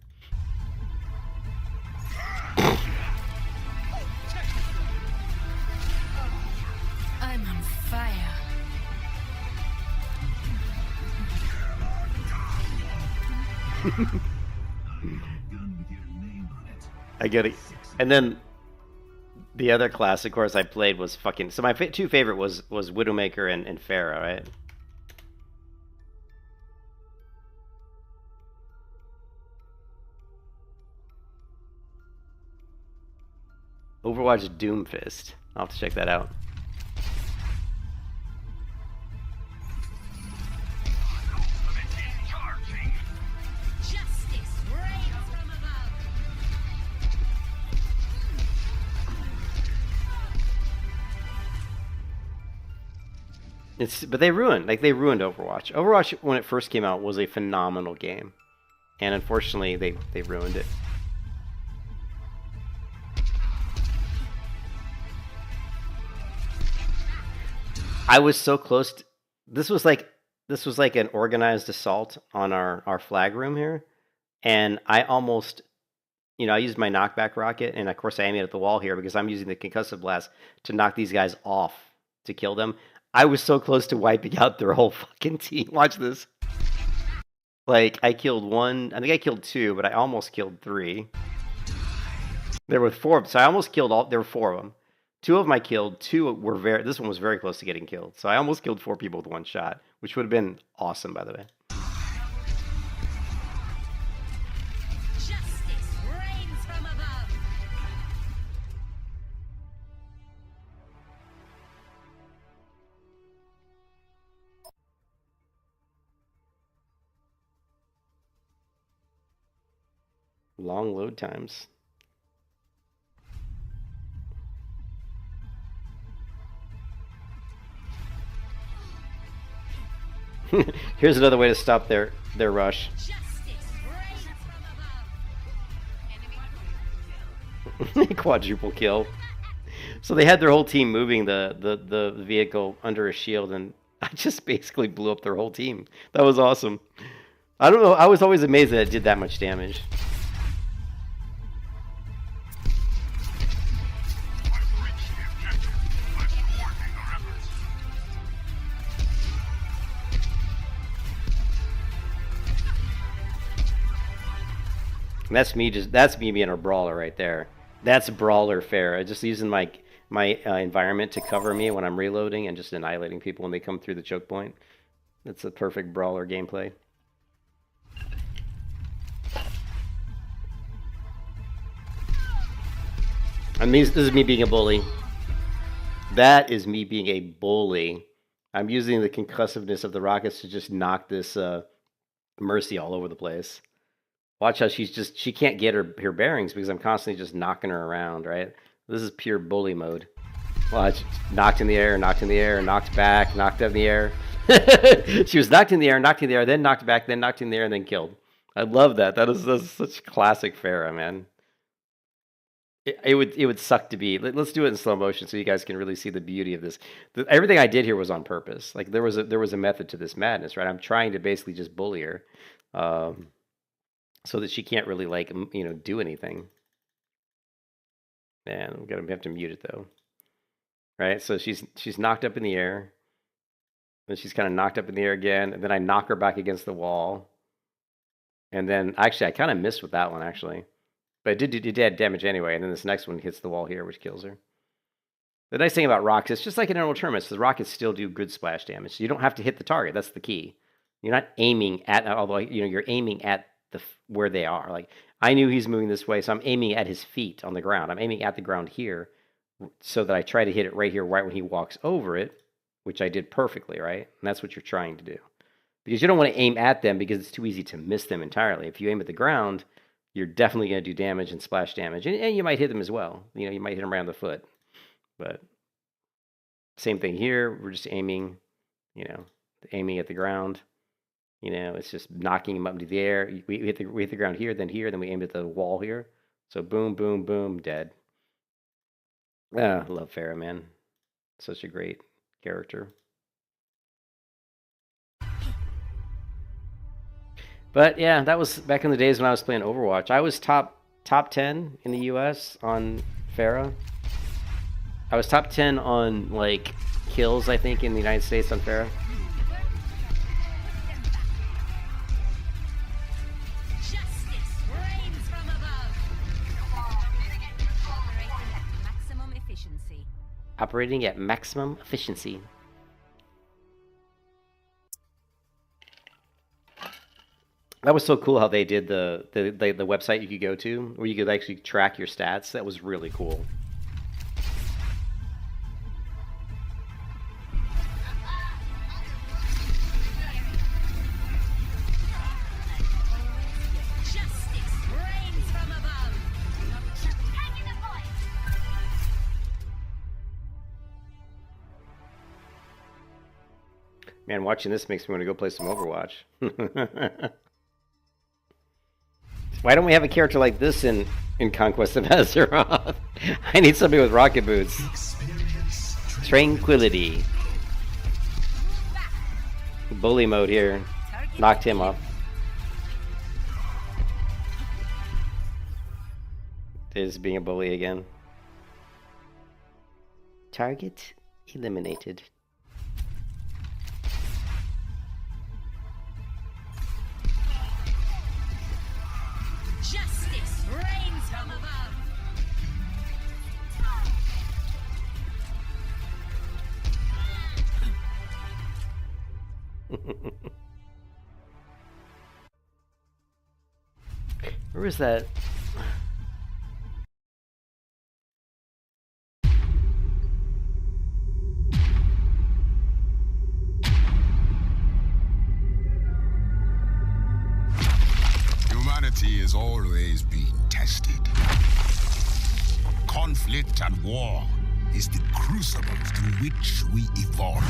I'm on fire. I get it. And then the other class, of course, I played was fucking... So my two favorite was Widowmaker and Pharah, right? Overwatch Doomfist. I'll have to check that out. Justice reigns from above. But they ruined Overwatch. Overwatch, when it first came out, was a phenomenal game. And unfortunately, they ruined it. I was so close to, this was like an organized assault on our flag room here. And I almost, I used my knockback rocket, and of course I aimed it at the wall here because I'm using the concussive blast to knock these guys off to kill them. I was so close to wiping out their whole fucking team. Watch this. Like, I killed one, I think I killed two, but I almost killed three. There were four, so I almost killed there were four of them. Two of them I killed, two were this one was very close to getting killed. So I almost killed four people with one shot, which would have been awesome, by the way. Justice reigns from above. Long load times. Here's another way to stop their rush. Justice reigns from above. Quadruple kill. So they had their whole team moving the vehicle under a shield, and I just basically blew up their whole team. That was awesome. I don't know. I was always amazed that it did that much damage. And that's me being a brawler right there. That's brawler fare. Just using my environment to cover me when I'm reloading and just annihilating people when they come through the choke point. That's a perfect brawler gameplay. And this is me being a bully. That is me being a bully. I'm using the concussiveness of the rockets to just knock this Mercy all over the place. Watch how she can't get her bearings because I'm constantly just knocking her around, right? This is pure bully mode. Watch, knocked in the air, knocked in the air, knocked back, knocked up in the air. She was knocked in the air, then knocked back, then knocked in the air, and then killed. I love that. That's such classic Pharah, man. It would suck to be. Let's do it in slow motion so you guys can really see the beauty of this. Everything I did here was on purpose. Like there was a method to this madness, right? I'm trying to basically just bully her. So that she can't really do anything. Man, we have to mute it though. Right? So she's knocked up in the air. Then she's kind of knocked up in the air again, and then I knock her back against the wall. And then actually I kind of missed with that one actually. But it did damage anyway, and then this next one hits the wall here, which kills her. The nice thing about rockets, it's just like in normal tournaments, the rockets still do good splash damage. So you don't have to hit the target. That's the key. You're not aiming at, although you're aiming at where they are. Like I knew he's moving this way, so I'm aiming at his feet on the ground. I'm aiming at the ground here, so that I try to hit it right here, right when he walks over it, which I did perfectly, right? And that's what you're trying to do, because you don't want to aim at them because it's too easy to miss them entirely. If you aim at the ground, you're definitely going to do damage and splash damage, and you might hit them as well. You might hit them around the foot, but same thing here. We're just aiming, aiming at the ground. It's just knocking him up into the air. We hit the ground here, then we aim at the wall here. So boom, boom, boom, dead. I love Pharah, man. Such a great character. But yeah, that was back in the days when I was playing Overwatch. I was top 10 in the US on Pharah. I was top 10 on kills, I think, in the United States on Pharah. Operating at maximum efficiency. That was so cool how they did the website you could go to where you could actually track your stats. That was really cool. Man, watching this makes me want to go play some Overwatch. Why don't we have a character like this in Conquest of Azeroth? I need somebody with rocket boots. Tranquility. Bully mode here. Knocked him off. Is being a bully again. Target eliminated. Justice reigns from above. Where is that? Humanity is always being tested. Conflict and war is the crucible through which we evolve.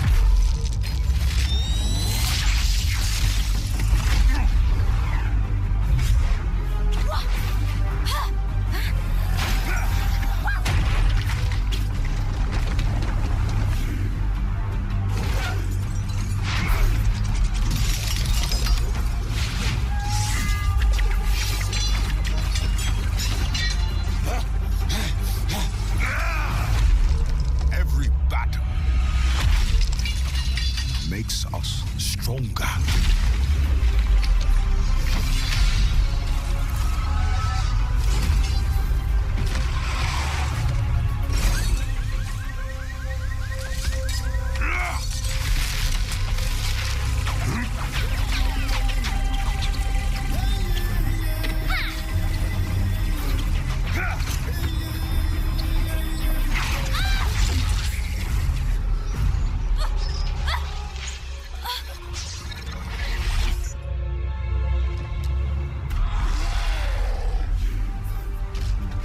Every battle makes us stronger.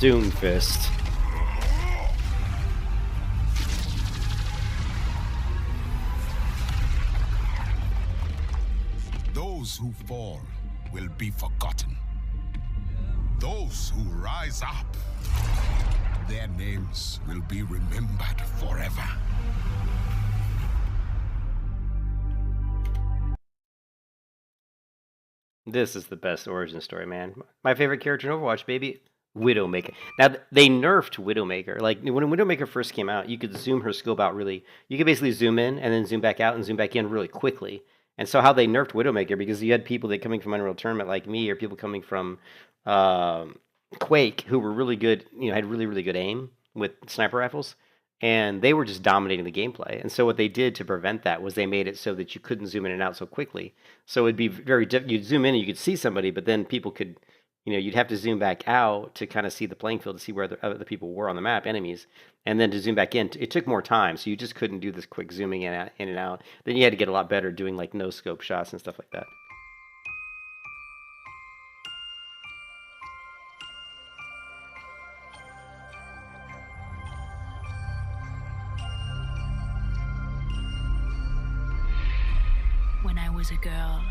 Doomfist. Those who fall will be forgotten. Those who rise up, their names will be remembered forever. This is the best origin story, man. My favorite character in Overwatch, baby. Widowmaker. Now, they nerfed Widowmaker. Like, when Widowmaker first came out, you could zoom her skill out really... You could basically zoom in, and then zoom back out, and zoom back in really quickly. And so how they nerfed Widowmaker, because you had people that coming from Unreal Tournament like me, or people coming from Quake, who were really good, had really, really good aim with sniper rifles, and they were just dominating the gameplay. And so what they did to prevent that was they made it so that you couldn't zoom in and out so quickly. So it'd be very you'd zoom in and you could see somebody, but then people could... you'd have to zoom back out to kind of see the playing field, to see where the other people were on the map, enemies, and then to zoom back in. It took more time, so you just couldn't do this quick zooming in and out. Then you had to get a lot better doing like no-scope shots and stuff like that. When I was a girl,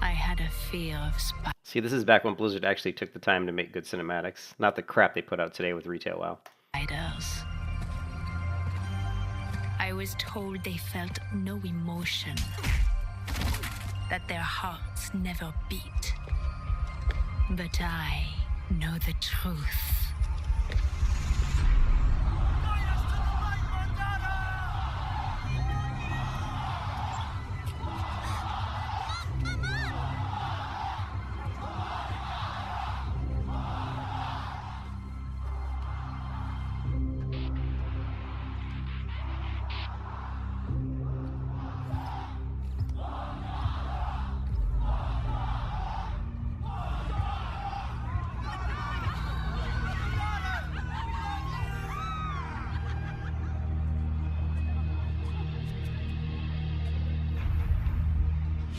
I had a fear of spiders. See, this is back when Blizzard actually took the time to make good cinematics, not the crap they put out today with retail WoW. I was told they felt no emotion, that their hearts never beat. But I know the truth.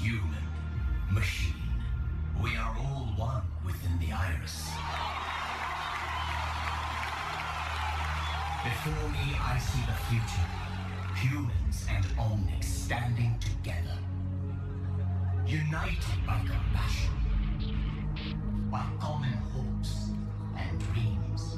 Human, machine, we are all one within the iris. Before me, I see the future. Humans and Omnics standing together, united by compassion, by common hopes and dreams.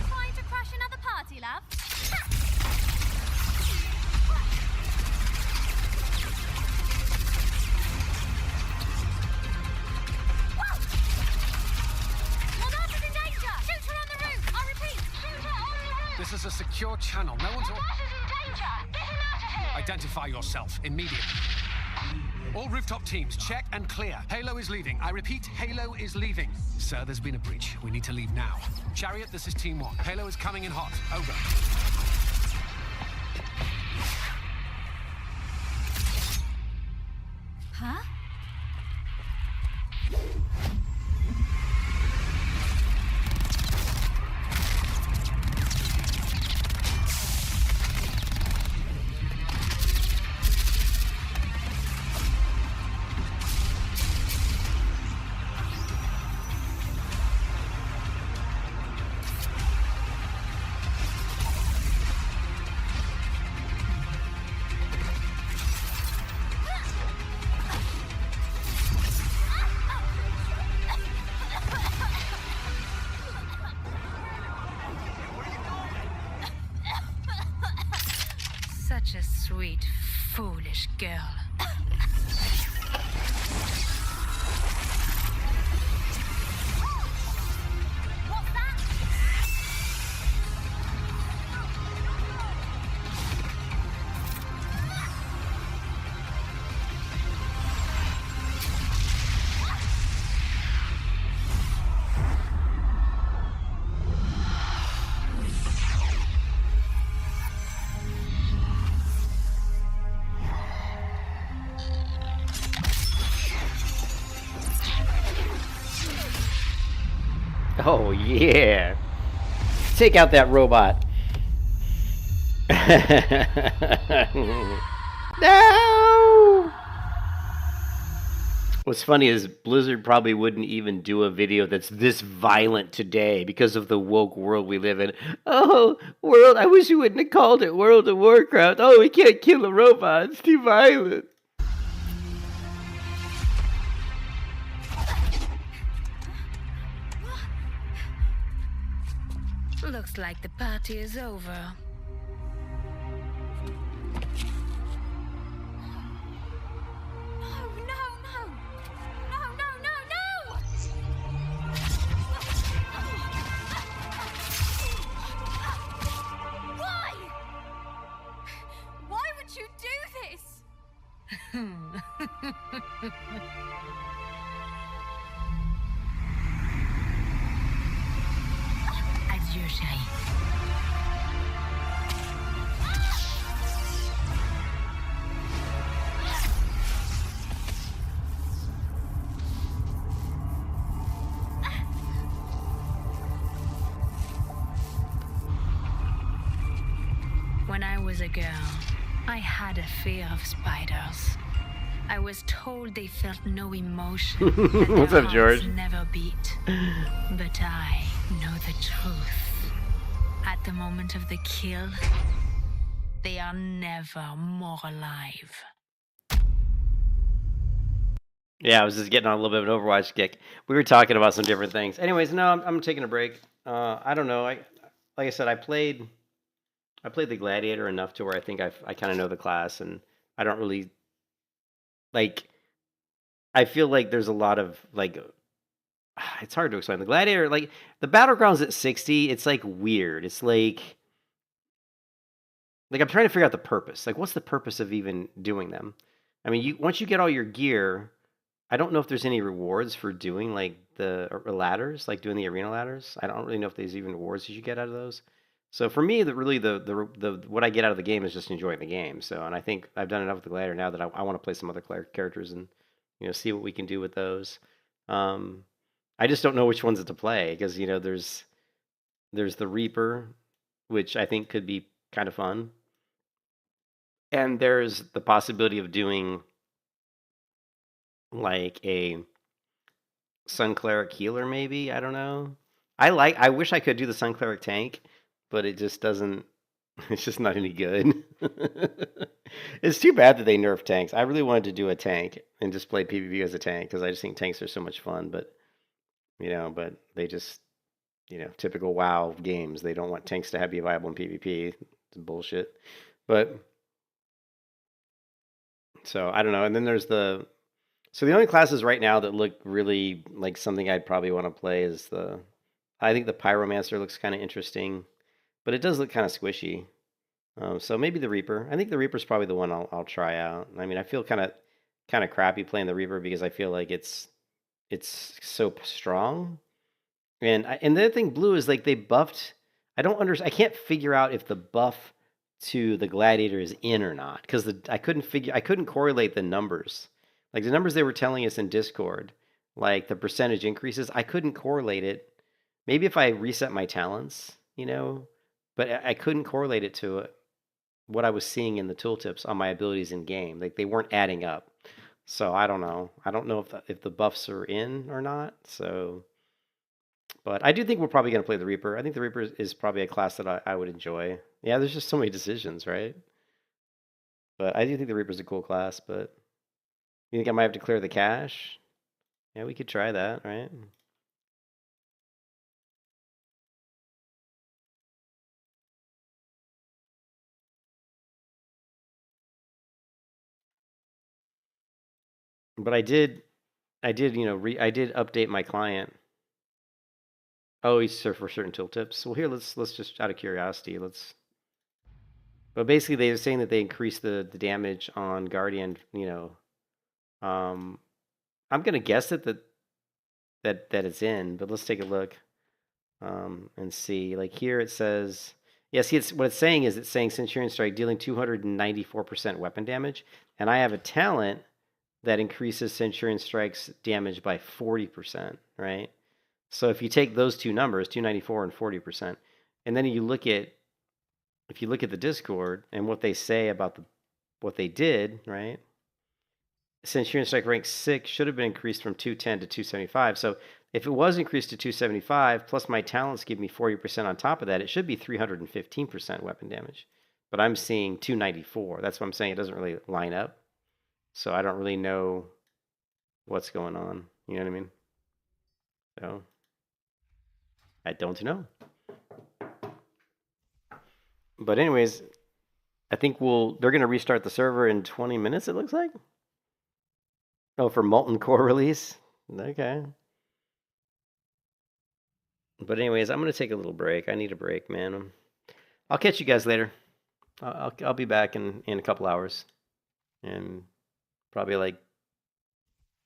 Trying to crash another party, love? Monarch is in danger! Shoot her on the roof! I repeat, shoot her on the roof! This is a secure channel. No one's... Monarch is in danger! Get him out of here! Identify yourself immediately. All rooftop teams, check and clear. Halo is leaving. I repeat, Halo is leaving. Sir, there's been a breach. We need to leave now. Chariot, this is Team 1. Halo is coming in hot. Over. Huh? Such a sweet, foolish girl. What's that? Oh, yeah. Take out that robot. No! What's funny is Blizzard probably wouldn't even do a video that's this violent today because of the woke world we live in. Oh, world, I wish you wouldn't have called it World of Warcraft. Oh, we can't kill a robot. It's too violent. Looks like the party is over. Why? Why would you do this? Adieu, chérie. When I was a girl, I had a fear of spiders. I was told they felt no emotion. That What's their up, George? hearts never beat. But I know the truth. At the moment of the kill, they are never more alive. Yeah, I was just getting on a little bit of an Overwatch kick. We were talking about some different things. Anyways, no, I'm taking a break. I don't know. Like I said, I played I played the Gladiator enough to where I think I kind of know the class, and I don't really like. I feel like there's a lot of like. It's hard to explain. The Gladiator, like the Battlegrounds at 60, it's like weird. It's like I'm trying to figure out the purpose. Like, what's the purpose of even doing them? I mean, once you get all your gear, I don't know if there's any rewards for doing like the ladders, like doing the arena ladders. I don't really know if there's even rewards you get out of those. So for me, the what I get out of the game is just enjoying the game. So, and I think I've done enough with the Gladiator now that I want to play some other characters and see what we can do with those. I just don't know which ones to play because there's the Reaper, which I think could be kind of fun, and there's the possibility of doing like a Sun Cleric healer, maybe. I don't know. I wish I could do the Sun Cleric tank, but it just doesn't. It's just not any good. It's too bad that they nerfed tanks. I really wanted to do a tank and just play PvP as a tank because I just think tanks are so much fun. But but they just typical WoW games. They don't want tanks to be viable in PvP. It's bullshit. But so I don't know. And then there's the only classes right now that look really like something I'd probably want to play is I think the Pyromancer looks kind of interesting, but it does look kind of squishy. So maybe the Reaper. I think the Reaper's probably the one I'll try out. I mean, I feel kind of crappy playing the Reaper because I feel like it's so strong. And the other thing, blue, is like they buffed. I can't figure out if the buff to the Gladiator is in or not because I couldn't correlate the numbers. Like the numbers they were telling us in Discord, like the percentage increases, I couldn't correlate it. Maybe if I reset my talents, but I couldn't correlate it to what I was seeing in the tooltips on my abilities in game. Like they weren't adding up. So I don't know. I don't know if the buffs are in or not. So, but I do think we're probably going to play the Reaper. I think the Reaper is probably a class that I would enjoy. Yeah, there's just so many decisions, right? But I do think the Reaper's a cool class, but you think I might have to clear the cache? Yeah, we could try that, right? But I did update my client. Oh, he's for certain tooltips. Well, here let's just out of curiosity, But basically, they were saying that they increased the damage on Guardian. I'm gonna guess that it's in, but let's take a look and see. Like here, it says, yeah. See, what it's saying is Centurion Strike dealing 294% weapon damage, and I have a talent that increases Centurion Strike's damage by 40%, right? So if you take those two numbers, 294 and 40%, and then if you look at the Discord and what they say about what they did, right? Centurion Strike rank 6 should have been increased from 210 to 275. So if it was increased to 275, plus my talents give me 40% on top of that, it should be 315% weapon damage. But I'm seeing 294. That's what I'm saying. It doesn't really line up. So I don't really know what's going on. You know what I mean? So I don't know. But anyways, I think they're going to restart the server in 20 minutes, it looks like. Oh, for Molten Core release? Okay. But anyways, I'm going to take a little break. I need a break, man. I'll catch you guys later. I'll be back in a couple hours. And probably I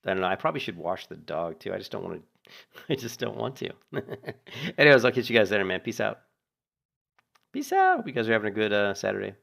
don't know, I probably should wash the dog too. I just don't want to. Anyways, I'll catch you guys later, man. Peace out. Peace out. Hope you guys are having a good Saturday.